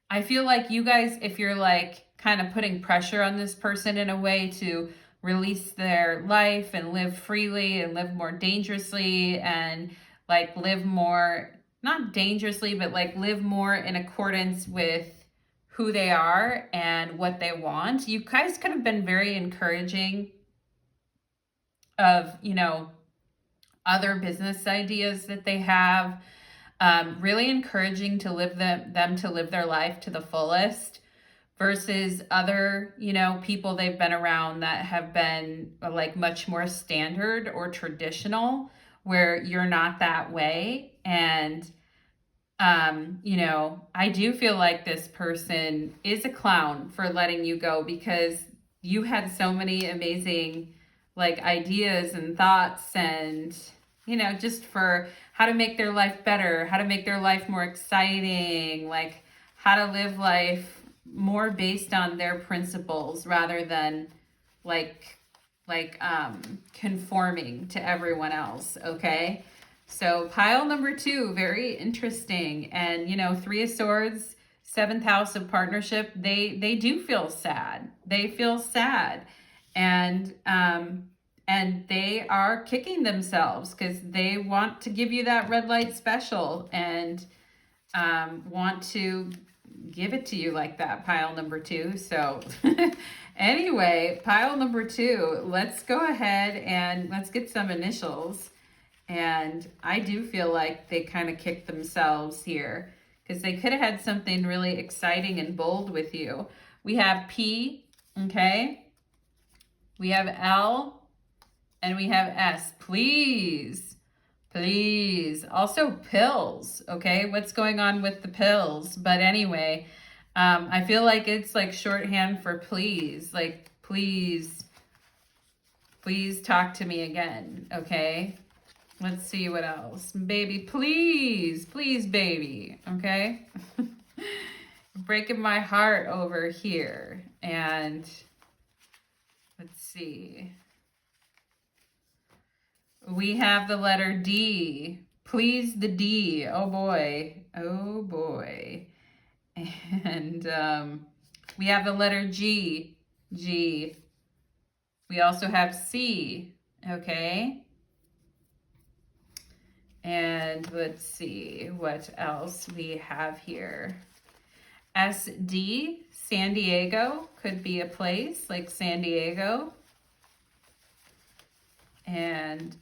I feel like you guys, if you're like kind of putting pressure on this person in a way to release their life and live freely and live more dangerously and like live more, not dangerously, but like live more in accordance with who they are and what they want. You guys could have been very encouraging of, you know, other business ideas that they have. Really encouraging to live them to live their life to the fullest versus other, you know, people they've been around that have been like much more standard or traditional where you're not that way. And you know, I do feel like this person is a clown for letting you go because you had so many amazing like ideas and thoughts and, you know, just for how to make their life better, how to make their life more exciting, like how to live life more based on their principles rather than like conforming to everyone else, okay? So pile number 2, very interesting. And, you know, Three of Swords, 7th house of partnership, they do feel sad. They feel sad. And they are kicking themselves because they want to give you that red light special and want to give it to you like that, pile number 2. So anyway, pile number 2, let's go ahead and let's get some initials. And I do feel like they kind of kicked themselves here because they could have had something really exciting and bold with you. We have P, okay? We have L, and we have S. Please, please. Also pills, okay? What's going on with the pills? But anyway, I feel like it's like shorthand for please. Like, please, please talk to me again, okay? Let's see what else. Baby, please, please, baby, okay? Breaking my heart over here. And let's see. We have the letter D. Please, the D. Oh, boy. Oh, boy. And we have the letter G. G. We also have C. Okay. And let's see what else we have here. SD, San Diego, could be a place like San Diego. And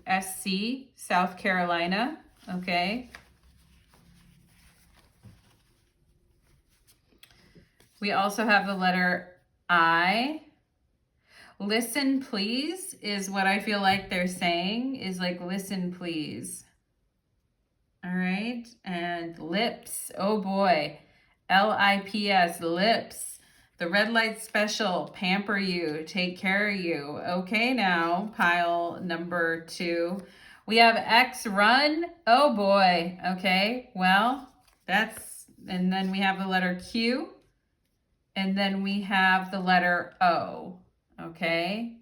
SC, South Carolina, okay. We also have the letter I. Listen, please, is what I feel like they're saying, is like, listen, please. All right. And lips. Oh, boy. LIPS, lips. The red light special, pamper you, take care of you. Okay, now, pile number 2. We have X, run. Oh, boy. Okay, well, that's, and then we have the letter Q. And then we have the letter O. Okay.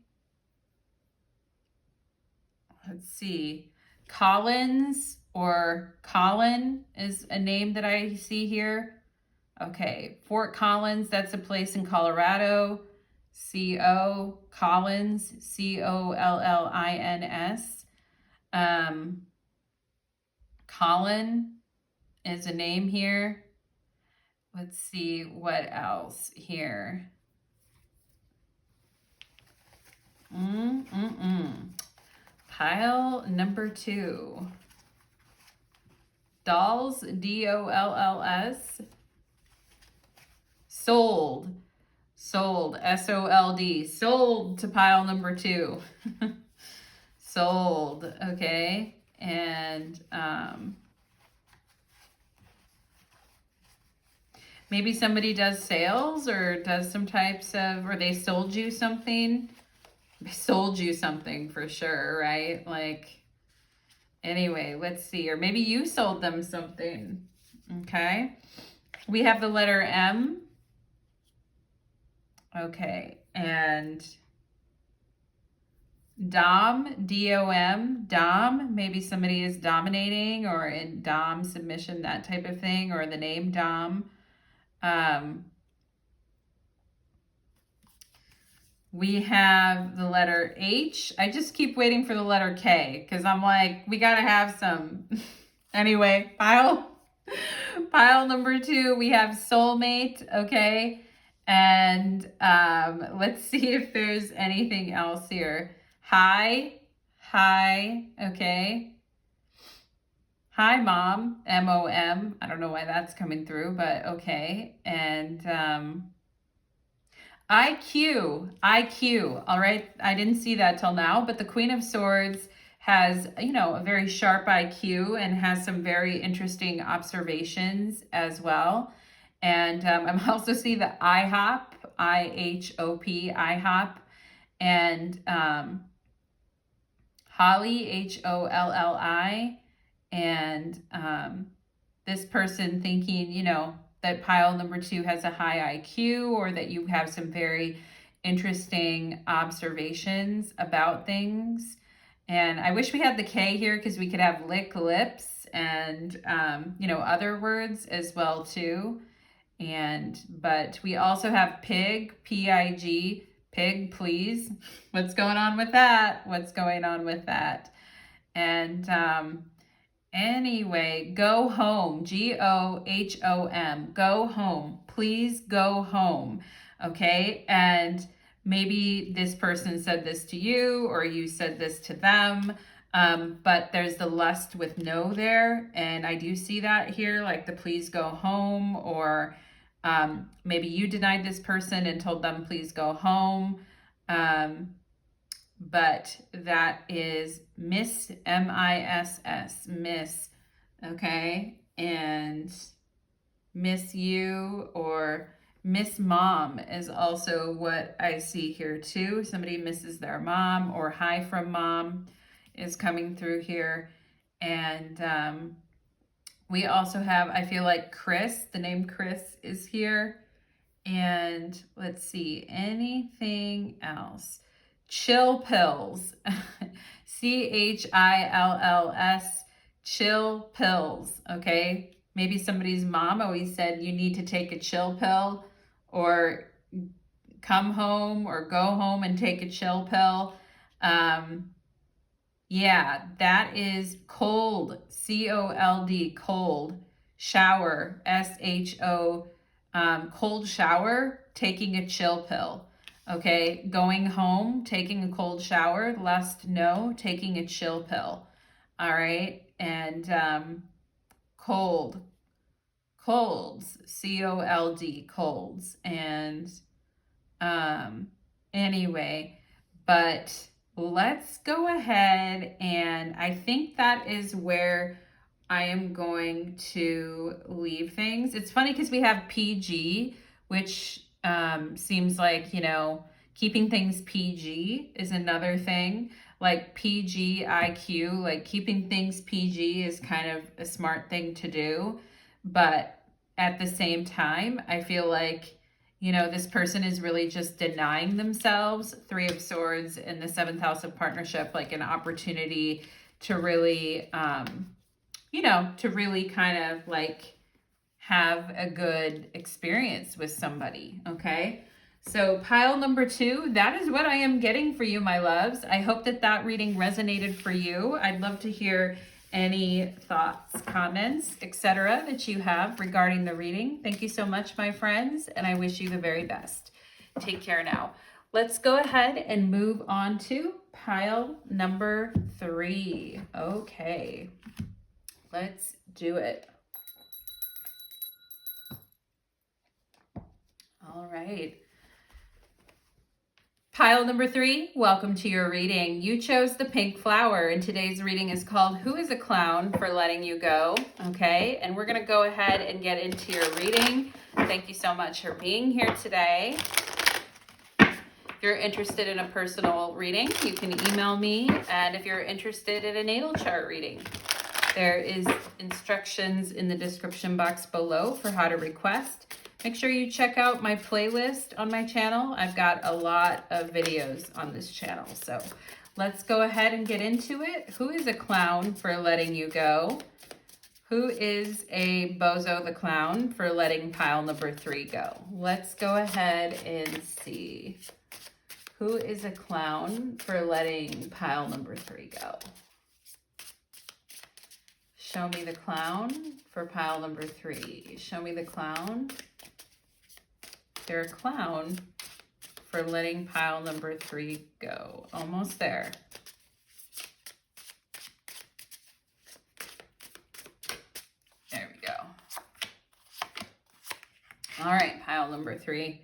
Let's see. Collins or Colin is a name that I see here. Okay. Fort Collins, that's a place in Colorado. C-O, Collins, C-O-L-L-I-N-S. Colin is a name here. Let's see what else here. Pile number 2. Dolls, D-O-L-L-S. Sold. Sold, S-O-L-D. Sold to pile number 2. Sold, okay. And maybe somebody does sales or does some types of, or they sold you something. They sold you something for sure, right? Like, anyway, let's see. Or maybe you sold them something, okay? We have the letter M. Okay, and Dom, D-O-M, Dom. Maybe somebody is dominating or in Dom submission, that type of thing, or the name Dom. We have the letter H. I just keep waiting for the letter K because I'm like, we got to have some. Anyway, pile number 2, we have soulmate, okay? And let's see if there's anything else here. Hi, okay? Hi, mom, M-O-M. I don't know why that's coming through, but okay. And IQ, all right? I didn't see that till now, but the Queen of Swords has, you know, a very sharp IQ and has some very interesting observations as well. And I also see the IHOP, I-H-O-P, IHOP, and Holly, H-O-L-L-I, and this person thinking, you know, that pile number 2 has a high IQ, or that you have some very interesting observations about things. And I wish we had the K here because we could have lick lips and, you know, other words as well too. But we also have pig, P-I-G, pig, please. What's going on with that? What's going on with that? And anyway, go home, G-O-H-O-M, go home, please go home, okay? And maybe this person said this to you or you said this to them, but there's the lust with no there, and I do see that here, like the please go home, or maybe you denied this person and told them please go home. But that is Miss, M-I-S-S, Miss, okay? And miss you, or miss mom is also what I see here too. Somebody misses their mom, or hi from mom is coming through here. And we also have, I feel like Chris, the name Chris is here. And let's see, anything else? Chill pills, C-H-I-L-L-S, chill pills, okay? Maybe somebody's mom always said you need to take a chill pill, or come home or go home and take a chill pill. Yeah, that is cold, C-O-L-D, cold, shower, S-H-O, cold shower, taking a chill pill. Okay, going home, taking a cold shower, lust, no, taking a chill pill. All right, and colds, C-O-L-D, colds. And anyway, but let's go ahead, and I think that is where I am going to leave things. It's funny because we have PG, which seems like, you know, keeping things PG is another thing. Like PG IQ, like keeping things PG is kind of a smart thing to do. But at the same time, I feel like, you know, this person is really just denying themselves, 3 of Swords in the 7th house of partnership, like an opportunity to really, you know, to really kind of like have a good experience with somebody, okay? So pile number 2, that is what I am getting for you, my loves. I hope that that reading resonated for you. I'd love to hear any thoughts, comments, etc. that you have regarding the reading. Thank you so much, my friends, and I wish you the very best. Take care now. Let's go ahead and move on to pile number 3. Okay, let's do it. All right. Pile number 3, welcome to your reading. You chose the pink flower, and today's reading is called Who is a Clown for Letting You Go? Okay, and we're going to go ahead and get into your reading. Thank you so much for being here today. If you're interested in a personal reading, you can email me, and if you're interested in a natal chart reading, There is instructions in the description box below for how to request. Make sure you check out my playlist on my channel. I've got a lot of videos on this channel. So let's go ahead and get into it. Who is a clown for letting you go? Who is a bozo the clown for letting pile number 3 go? Let's go ahead and see. Who is a clown for letting pile number 3 go? Show me the clown for pile number 3. Show me the clown. They're a clown for letting pile number 3 go. Almost there. There we go. All right, pile number 3.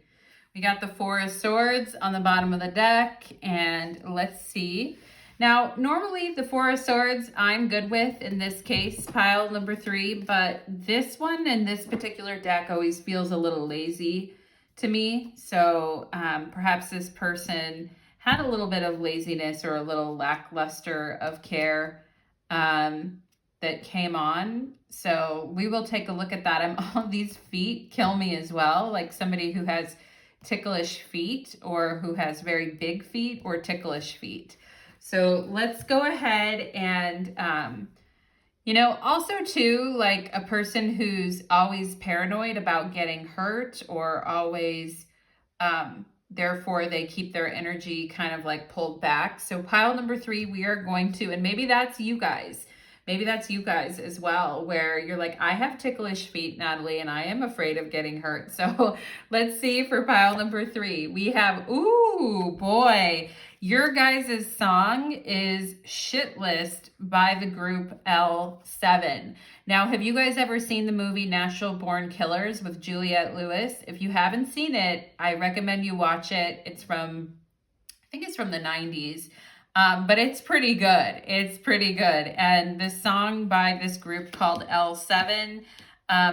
We got the 4 of Swords on the bottom of the deck, and let's see. Now, normally the 4 of Swords I'm good with in this case, pile number 3, but this one and this particular deck always feels a little lazy to me. So perhaps this person had a little bit of laziness or a little lackluster of care that came on. So we will take a look at that. All these feet kill me as well, like somebody who has ticklish feet or who has very big feet or ticklish feet. So let's go ahead and, also too, like a person who's always paranoid about getting hurt or always, therefore they keep their energy kind of like pulled back. So pile number 3, we are going to, and maybe that's you guys. Maybe that's you guys as well, where you're like, I have ticklish feet, Natalie, and I am afraid of getting hurt. So let's see for pile number 3. We have, ooh, boy, your guys' song is Shit List by the group L7. Now, have you guys ever seen the movie Natural Born Killers with Juliette Lewis? If you haven't seen it, I recommend you watch it. I think it's from the 90s. But it's pretty good. It's pretty good. And the song by this group called L7,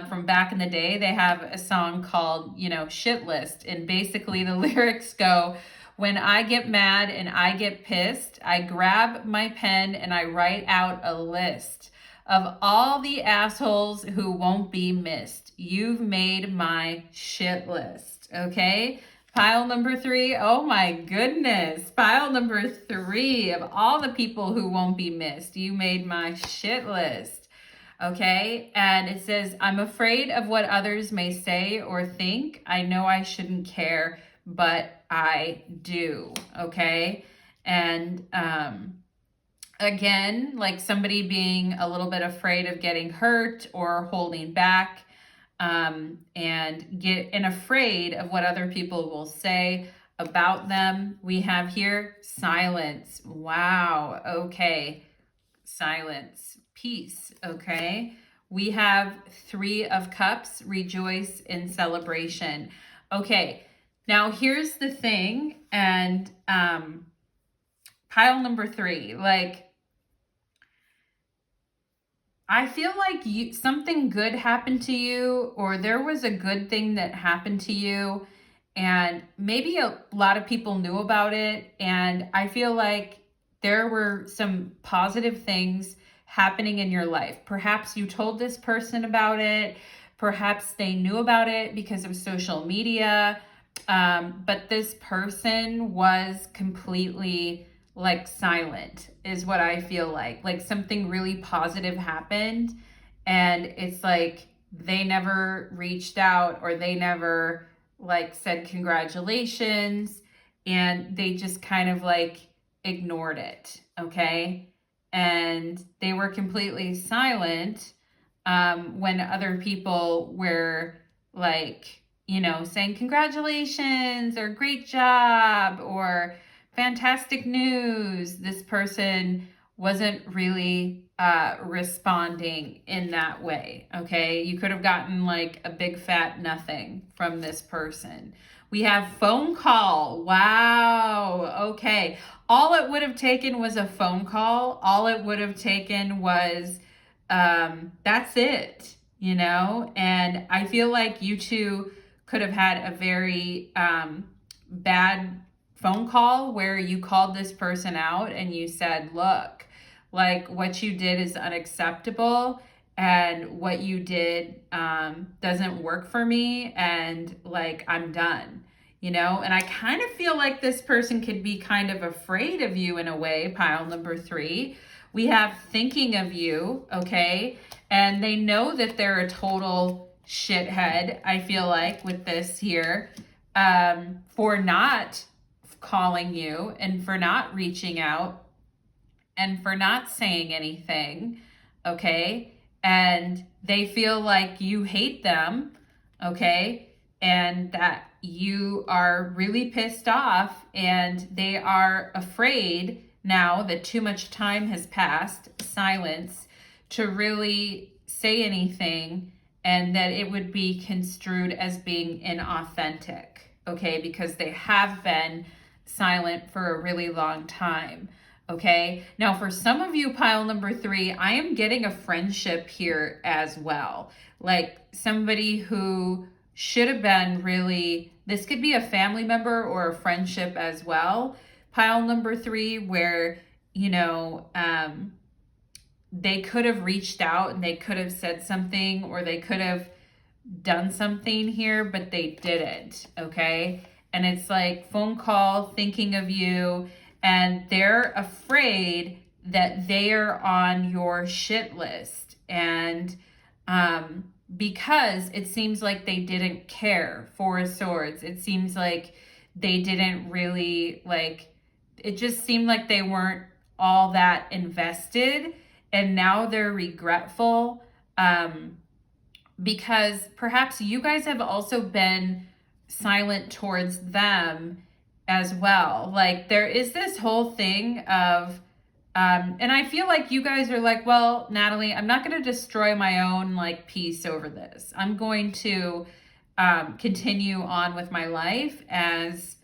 from back in the day, they have a song called, Shit List. And basically the lyrics go, when I get mad and I get pissed, I grab my pen and I write out a list of all the assholes who won't be missed. You've made my shit list. Okay? Pile number 3, oh my goodness. Pile number 3 of all the people who won't be missed. You made my shit list. Okay? And it says, I'm afraid of what others may say or think. I know I shouldn't care, but I do. Okay? And again, like somebody being a little bit afraid of getting hurt or holding back. And afraid of what other people will say about them. We have here silence. Wow. Okay. Silence. Peace. Okay. We have 3 of Cups, rejoice in celebration. Okay. Now here's the thing. And, pile number 3, like, I feel like something good happened to you, or there was a good thing that happened to you, and maybe a lot of people knew about it, and I feel like there were some positive things happening in your life. Perhaps you told this person about it, perhaps they knew about it because of social media, but this person was completely like silent is what I feel like something really positive happened and it's like they never reached out or they never like said congratulations and they just kind of like ignored it. Okay. And they were completely silent when other people were like, saying congratulations or great job or fantastic news. This person wasn't really responding in that way, okay? You could have gotten like a big fat nothing from this person. We have phone call. Wow, okay. All it would have taken was a phone call. All it would have taken was, that's it, And I feel like you two could have had a very bad phone call where you called this person out and you said, look, like what you did is unacceptable and what you did doesn't work for me, and like I'm done, you know? And I kind of feel like this person could be kind of afraid of you in a way, pile number 3. We have thinking of you, okay? And they know that they're a total shithead, I feel like, with this here, for not calling you and for not reaching out and for not saying anything, okay? And they feel like you hate them, okay? And that you are really pissed off, and they are afraid now that too much time has passed, silence, to really say anything, and that it would be construed as being inauthentic, okay? Because they have been silent for a really long time. Okay, now for some of you, pile number 3, I am getting a friendship here as well. Like somebody who should have been really, this could be a family member or a friendship as well. Pile number 3, where, you know, they could have reached out and they could have said something, or they could have done something here, but they didn't, okay? And it's like phone call, thinking of you, and they're afraid that they are on your shit list. And because it seems like they didn't care, 4 of Swords. It seems like they didn't really, like, it just seemed like they weren't all that invested. And now they're regretful because perhaps you guys have also been silent towards them as well. Like there is this whole thing of, and I feel like you guys are like, well, Natalie, I'm not going to destroy my own like peace over this. I'm going to continue on with my life as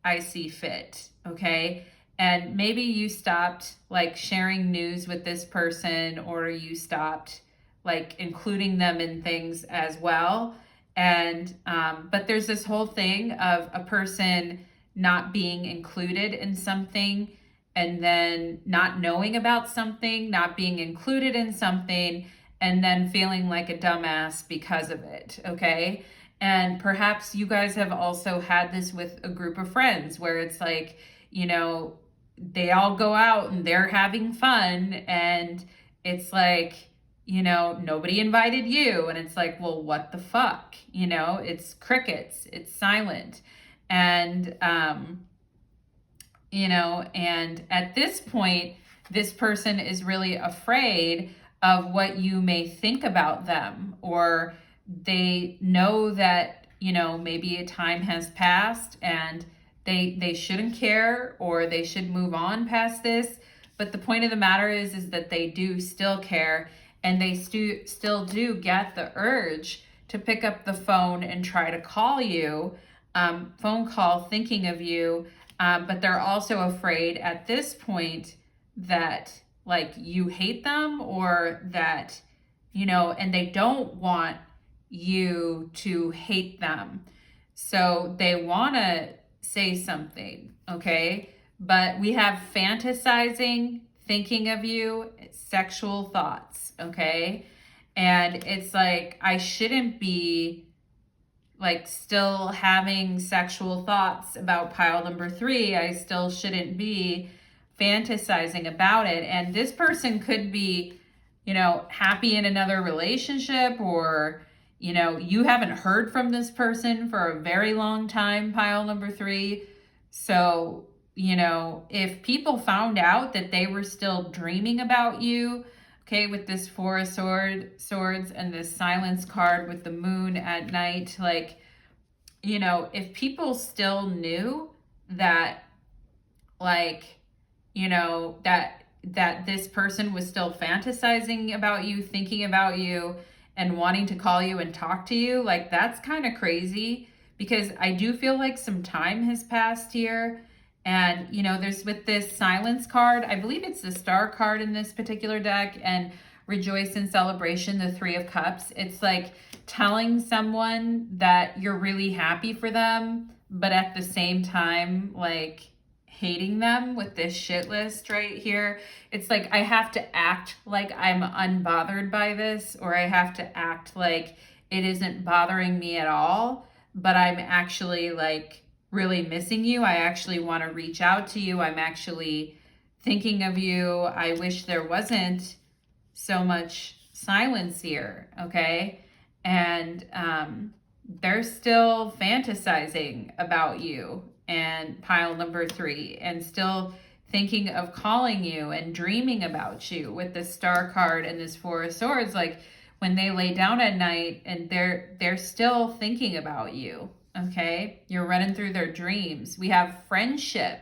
I see fit. Okay. And maybe you stopped like sharing news with this person, or you stopped like including them in things as well. And, but there's this whole thing of a person not being included in something, and then not knowing about something, not being included in something, and then feeling like a dumbass because of it, okay? And perhaps you guys have also had this with a group of friends where it's like, you know, they all go out and they're having fun, and it's like, you know, nobody invited you, and it's like, well, what the fuck? You know, it's crickets, it's silent. And, you know, and at this point, this person is really afraid of what you may think about them, or they know that, you know, maybe a time has passed and they shouldn't care, or they should move on past this. But the point of the matter is that they do still care, and they still do get the urge to pick up the phone and try to call you, phone call thinking of you, but they're also afraid at this point that like you hate them, or that, you know, and they don't want you to hate them. So they want to say something, okay? But we have fantasizing, thinking of you, sexual thoughts, okay? And it's like, I shouldn't be like still having sexual thoughts about pile number 3. I still shouldn't be fantasizing about it. And this person could be, you know, happy in another relationship, or, you know, you haven't heard from this person for a very long time, pile number 3. So, you know, if people found out that they were still dreaming about you, okay, with this 4 of Swords and this silence card with the moon at night, like, you know, if people still knew that, like, you know, that this person was still fantasizing about you, thinking about you, and wanting to call you and talk to you, like, that's kind of crazy, because I do feel like some time has passed here. And, you know, there's with this silence card, I believe it's the star card in this particular deck, and rejoice in celebration, the 3 of Cups. It's like telling someone that you're really happy for them, but at the same time, like, hating them with this shit list right here. It's like I have to act like I'm unbothered by this, or I have to act like it isn't bothering me at all, but I'm actually like really missing you. I actually want to reach out to you. I'm actually thinking of you. I wish there wasn't so much silence here, okay? And they're still fantasizing about you and pile number 3, and still thinking of calling you and dreaming about you with the Star card and this 4 of Swords. Like when they lay down at night, and they're still thinking about you, okay? You're running through their dreams. We have friendship.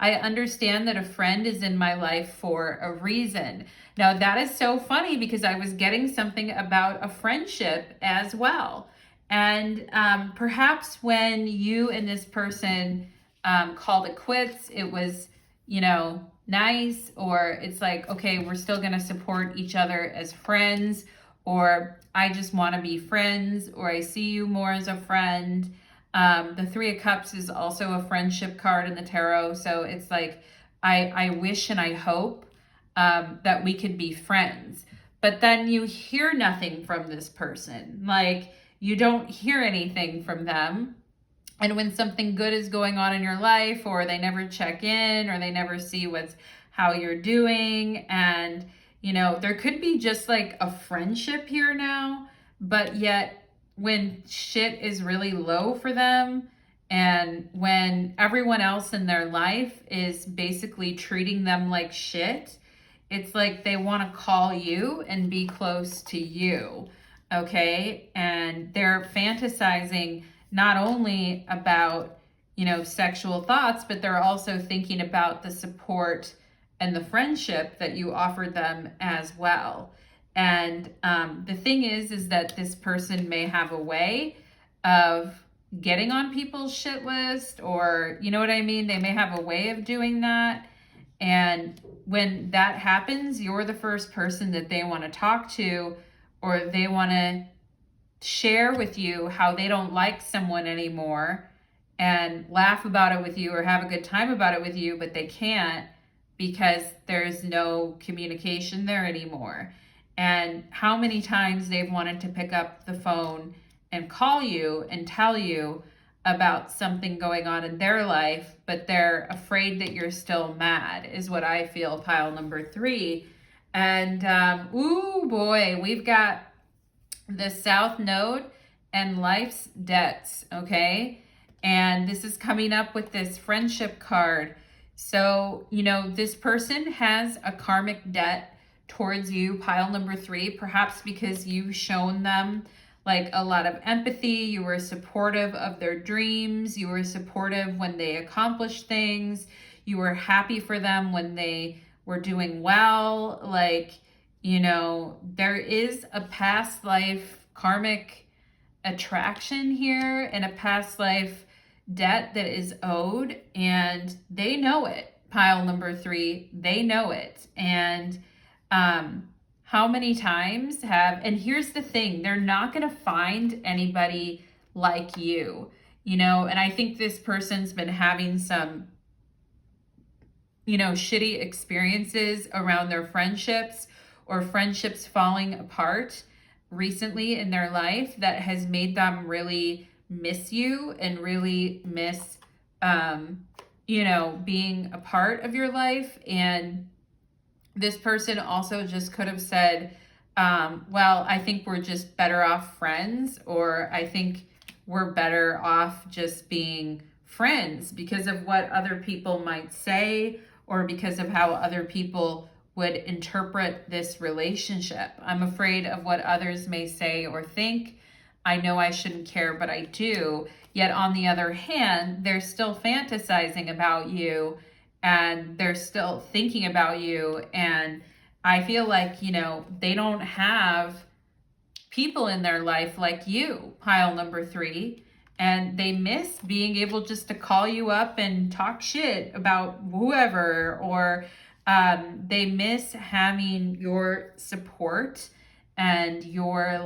I understand that a friend is in my life for a reason. Now, that is so funny because I was getting something about a friendship as well. And perhaps when you and this person called it quits, it was, nice, or it's like, okay, we're still going to support each other as friends, or I just want to be friends, or I see you more as a friend. The 3 of Cups is also a friendship card in the tarot. So it's like, I wish and I hope that we could be friends. But then you hear nothing from this person. Like, you don't hear anything from them. And when something good is going on in your life, or they never check in, or they never see how you're doing, and there could be just like a friendship here now, but yet when shit is really low for them, and when everyone else in their life is basically treating them like shit, it's like they want to call you and be close to you, okay? And they're fantasizing not only about, sexual thoughts, but they're also thinking about the support and the friendship that you offered them as well. And the thing is that this person may have a way of getting on people's shit list, or, you know what I mean? They may have a way of doing that. And when that happens, you're the first person that they want to talk to, or they want to share with you how they don't like someone anymore and laugh about it with you, or have a good time about it with you, but they can't because there's no communication there anymore. And how many times they've wanted to pick up the phone and call you and tell you about something going on in their life, but they're afraid that you're still mad, is what I feel, pile number 3. And ooh boy, we've got the South Node and life's debts, okay? And this is coming up with this friendship card. So, this person has a karmic debt towards you, pile number 3, perhaps because you've shown them like a lot of empathy. You were supportive of their dreams. You were supportive when they accomplished things. You were happy for them when they were doing well. Like, there is a past life karmic attraction here, and a past life debt that is owed, and they know it, pile number 3. They know it. And how many times and here's the thing, they're not going to find anybody like you, and I think this person's been having some, shitty experiences around their friendships, or friendships falling apart recently in their life, that has made them really miss you and really miss, being a part of your life. And this person also just could have said, well, I think we're just better off friends, or I think we're better off just being friends, because of what other people might say, or because of how other people would interpret this relationship. I'm afraid of what others may say or think. I know I shouldn't care, but I do. Yet on the other hand, they're still fantasizing about you, and they're still thinking about you. And I feel like, they don't have people in their life like you, pile number 3. And they miss being able just to call you up and talk shit about whoever, or they miss having your support and your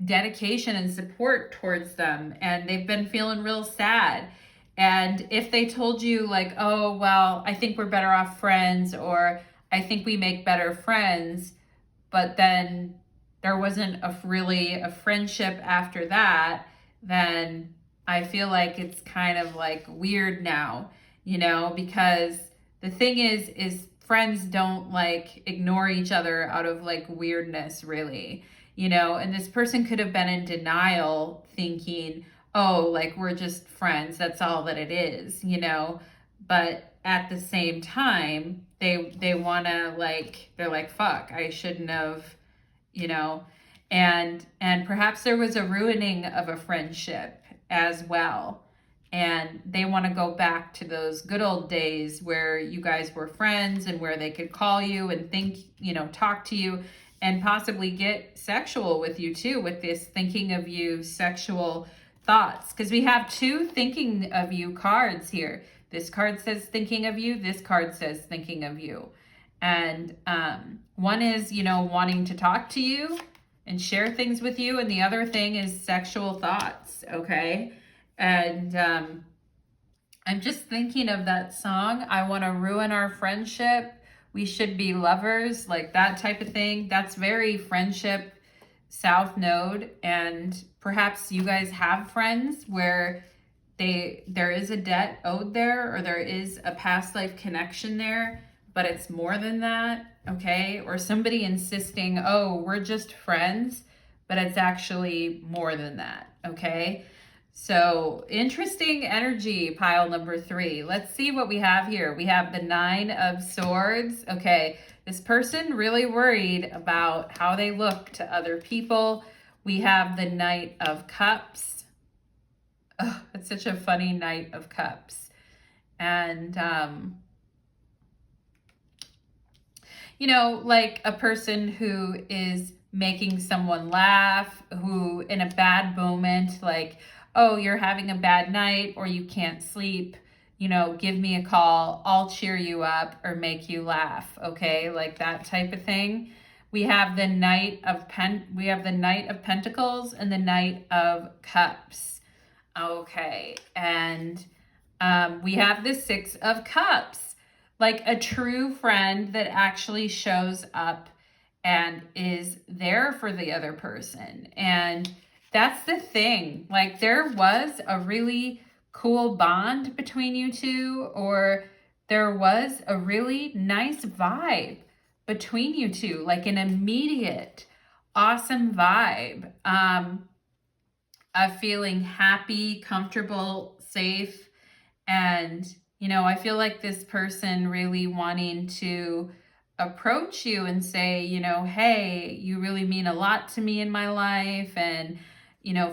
dedication and support towards them. And they've been feeling real sad. And if they told you like, oh, well, I think we're better off friends, or I think we make better friends, but then there wasn't really a friendship after that, then I feel like it's kind of like weird now, because the thing is friends don't like ignore each other out of like weirdness, really, and this person could have been in denial thinking, oh, like we're just friends, that's all that it is, but at the same time they want to like, they're like, fuck, I shouldn't have, you know and perhaps there was a ruining of a friendship as well, and they want to go back to those good old days where you guys were friends and where they could call you and think, talk to you and possibly get sexual with you too, with this thinking of you sexual thoughts, because we have two thinking of you cards here. This card says thinking of you, this card says thinking of you. And one is, wanting to talk to you and share things with you. And the other thing is sexual thoughts, okay? And I'm just thinking of that song, I Want to Ruin Our Friendship. We should be lovers, like that type of thing. That's very friendship South Node. And perhaps you guys have friends where there is a debt owed there, or there is a past life connection there, but it's more than that, okay? Or somebody insisting, oh, we're just friends, but it's actually more than that, okay? So interesting energy, pile number 3. Let's see what we have here. We have the 9 of Swords. Okay, this person really worried about how they look to other people. We have the Knight of Cups. Oh, it's such a funny Knight of Cups. And, like a person who is making someone laugh, who in a bad moment, like, oh, you're having a bad night or you can't sleep, give me a call, I'll cheer you up or make you laugh, okay? Like that type of thing. We have the Knight of Pentacles and the Knight of Cups. Okay, and we have the 6 of Cups, like a true friend that actually shows up and is there for the other person. And that's the thing. Like there was a really cool bond between you two, or there was a really nice vibe between you two, like an immediate awesome vibe. Of feeling happy, comfortable, safe. And, I feel like this person really wanting to approach you and say, hey, you really mean a lot to me in my life. And,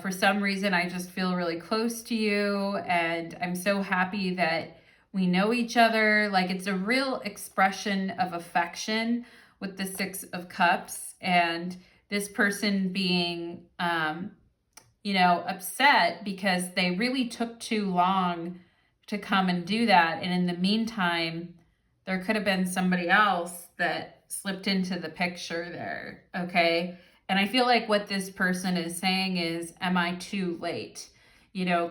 for some reason, I just feel really close to you. And I'm so happy that we know each other. Like it's a real expression of affection with the 6 of Cups. And this person being, upset because they really took too long to come and do that. And in the meantime, there could have been somebody else that slipped into the picture there, okay? And I feel like what this person is saying is, am I too late?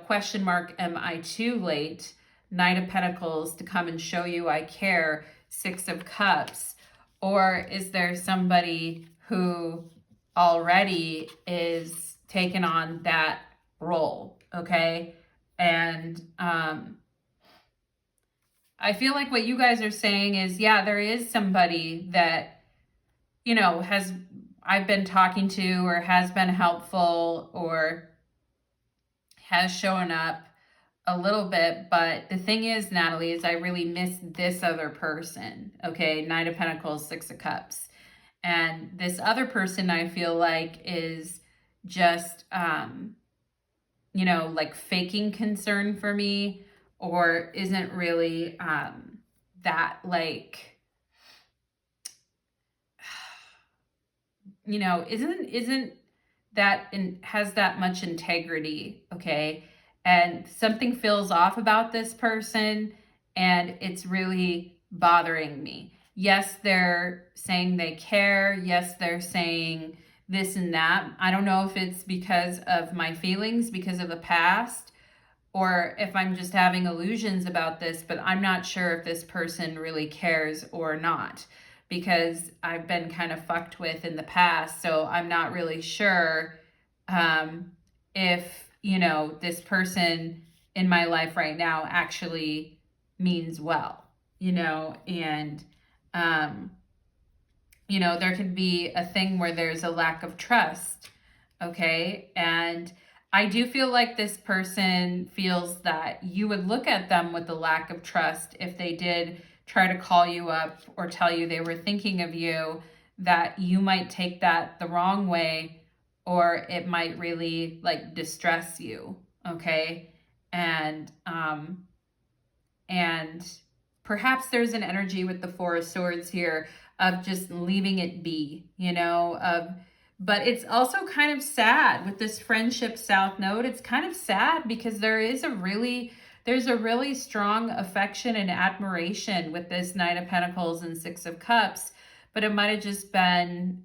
Question mark, am I too late? Knight of Pentacles to come and show you I care, 6 of Cups. Or is there somebody who already is taken on that role, okay? And I feel like what you guys are saying is, yeah, there is somebody that, I've been talking to, or has been helpful, or has shown up a little bit. But the thing is, Natalie, is I really miss this other person, okay? Knight of Pentacles, 6 of Cups. And this other person, I feel like, is just, like faking concern for me, or isn't really that like, isn't that has that much integrity, okay? And something feels off about this person, and it's really bothering me. Yes, they're saying they care. Yes, they're saying this and that. I don't know if it's because of my feelings, because of the past, or if I'm just having illusions about this, but I'm not sure if this person really cares or not, because I've been kind of fucked with in the past. So I'm not really sure if, you know, this person in my life right now actually means well, you know, and, you know, there could be a thing where there's a lack of trust. Okay. And I do feel like this person feels that you would look at them with a lack of trust if they did try to call you up or tell you they were thinking of you, that you might take that the wrong way, or it might really like distress you. Okay. And perhaps there's an energy with the Four of Swords here of just leaving it be, you know, but it's also kind of sad with this friendship South Node. It's kind of sad because there's a really strong affection and admiration with this Knight of Pentacles and Six of Cups, but it might have just been,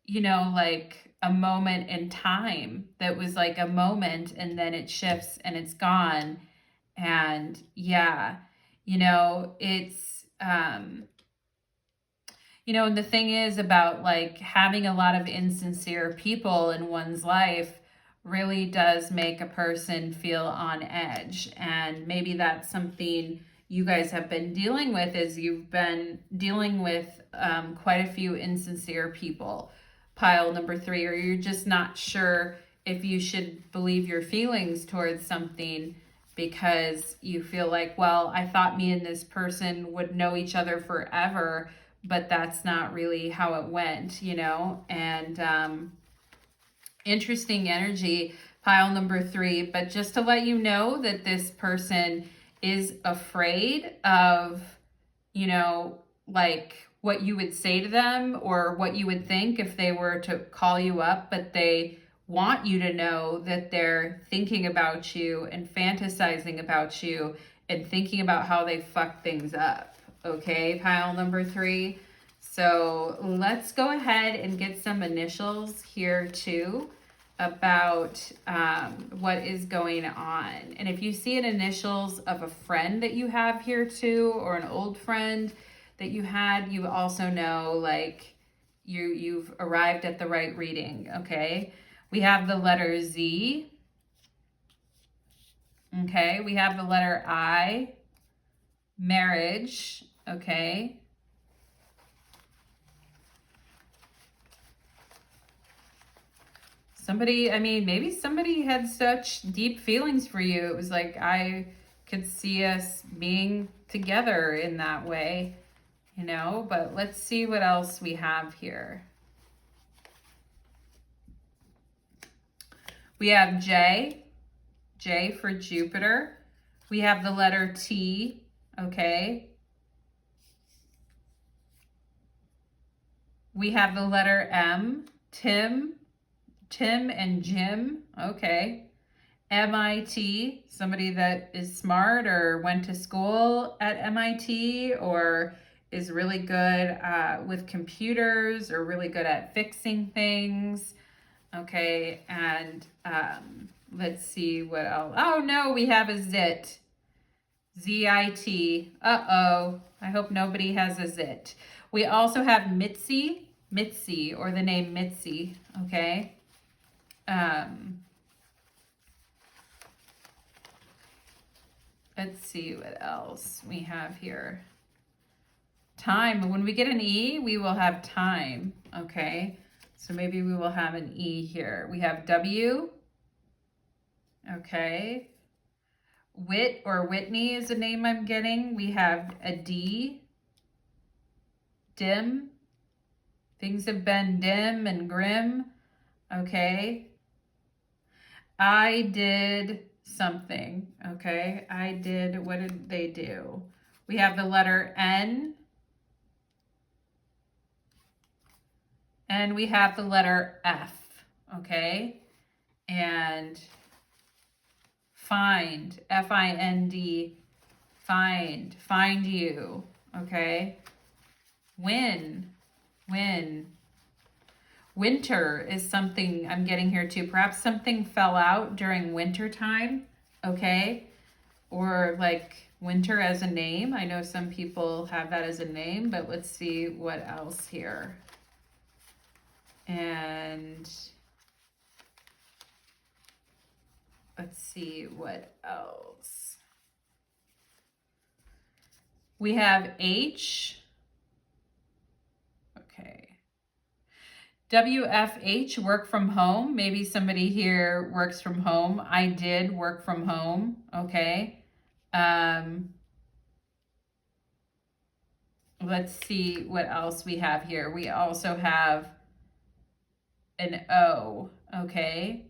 you know, like a moment in time that was like a moment, and then it shifts and it's gone. And yeah, you know, it's, you know, and the thing is about like having a lot of insincere people in one's life really does make a person feel on edge. And maybe that's something you guys have been dealing with, is you've been dealing with quite a few insincere people, pile number 3, or you're just not sure if you should believe your feelings towards something, because you feel like, well, I thought me and this person would know each other forever, but that's not really how it went, you know. And interesting energy, pile number 3. But just to let you know that this person is afraid of, you know, like what you would say to them or what you would think if they were to call you up, but they want you to know that they're thinking about you and fantasizing about you and thinking about how they fuck things up. Okay, pile number 3. So let's go ahead and get some initials here too about what is going on. And if you see an initials of a friend that you have here too, or an old friend that you had, you also know like you've arrived at the right reading. Okay, we have the letter Z. Okay, we have the letter I, marriage. Okay, somebody, I mean, maybe somebody had such deep feelings for you. It was like, I could see us being together in that way, you know. But let's see what else we have here. We have J for Jupiter. We have the letter T, okay. We have the letter M, Tim and Jim, okay. MIT, somebody that is smart or went to school at MIT or is really good with computers or really good at fixing things. Okay, and let's see what else. Oh no, we have a zit. Z-I-T. Uh-oh. I hope nobody has a zit. We also have Mitzi, or the name Mitzi, okay? Let's see what else we have here. Time. When we get an E, we will have time, okay? So maybe we will have an E here. We have W. Okay. Whit or Whitney is the name I'm getting. We have a D. Dim. Things have been dim and grim. Okay. I did something. Okay. I did, what did they do? We have the letter N. And we have the letter F. Okay. And find, F-I-N-D, find you, okay? Win, Winter is something I'm getting here too. Perhaps something fell out during winter time, okay? Or like winter as a name. I know some people have that as a name, but let's see what else here. And let's see what else. We have H. Okay. WFH, work from home. Maybe somebody here works from home. I did work from home. Okay. Let's see what else we have here. We also have an O. Okay.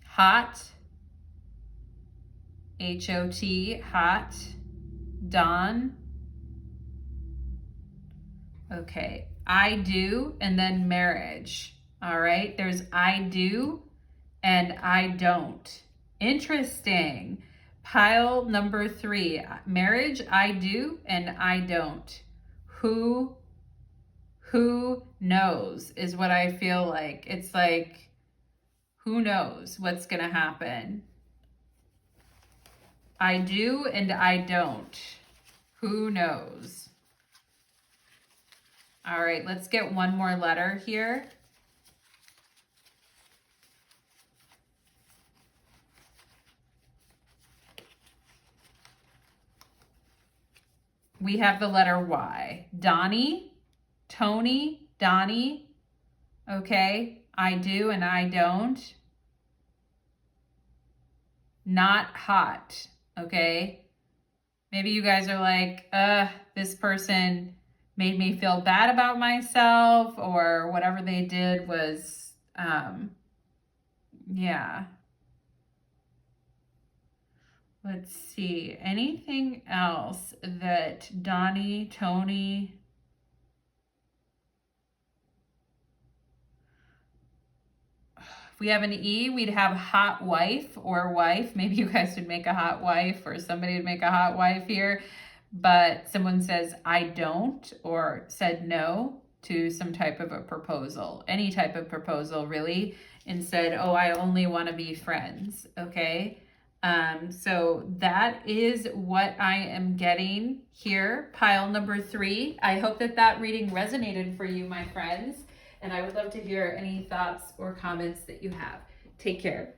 Hot. H-O-T. Hot. Dawn. Okay. I do, and then marriage. All right. There's I do and I don't. Interesting. Pile number 3, marriage, I do and I don't. Who knows is what I feel like. It's like, who knows what's going to happen? I do and I don't. Who knows? All right, let's get one more letter here. We have the letter Y. Donnie, Tony, Donnie. Okay, I do and I don't. Not hot. Okay. Maybe you guys are like, this person made me feel bad about myself, or whatever they did was, yeah. Let's see, anything else that Donnie, Tony, if we have an E, we'd have hot wife or wife. Maybe you guys would make a hot wife, or somebody would make a hot wife here. But someone says, I don't, or said no to some type of a proposal, any type of proposal really, and said, oh, I only want to be friends, okay? So that is what I am getting here, pile number 3. I hope that that reading resonated for you, my friends, and I would love to hear any thoughts or comments that you have. Take care.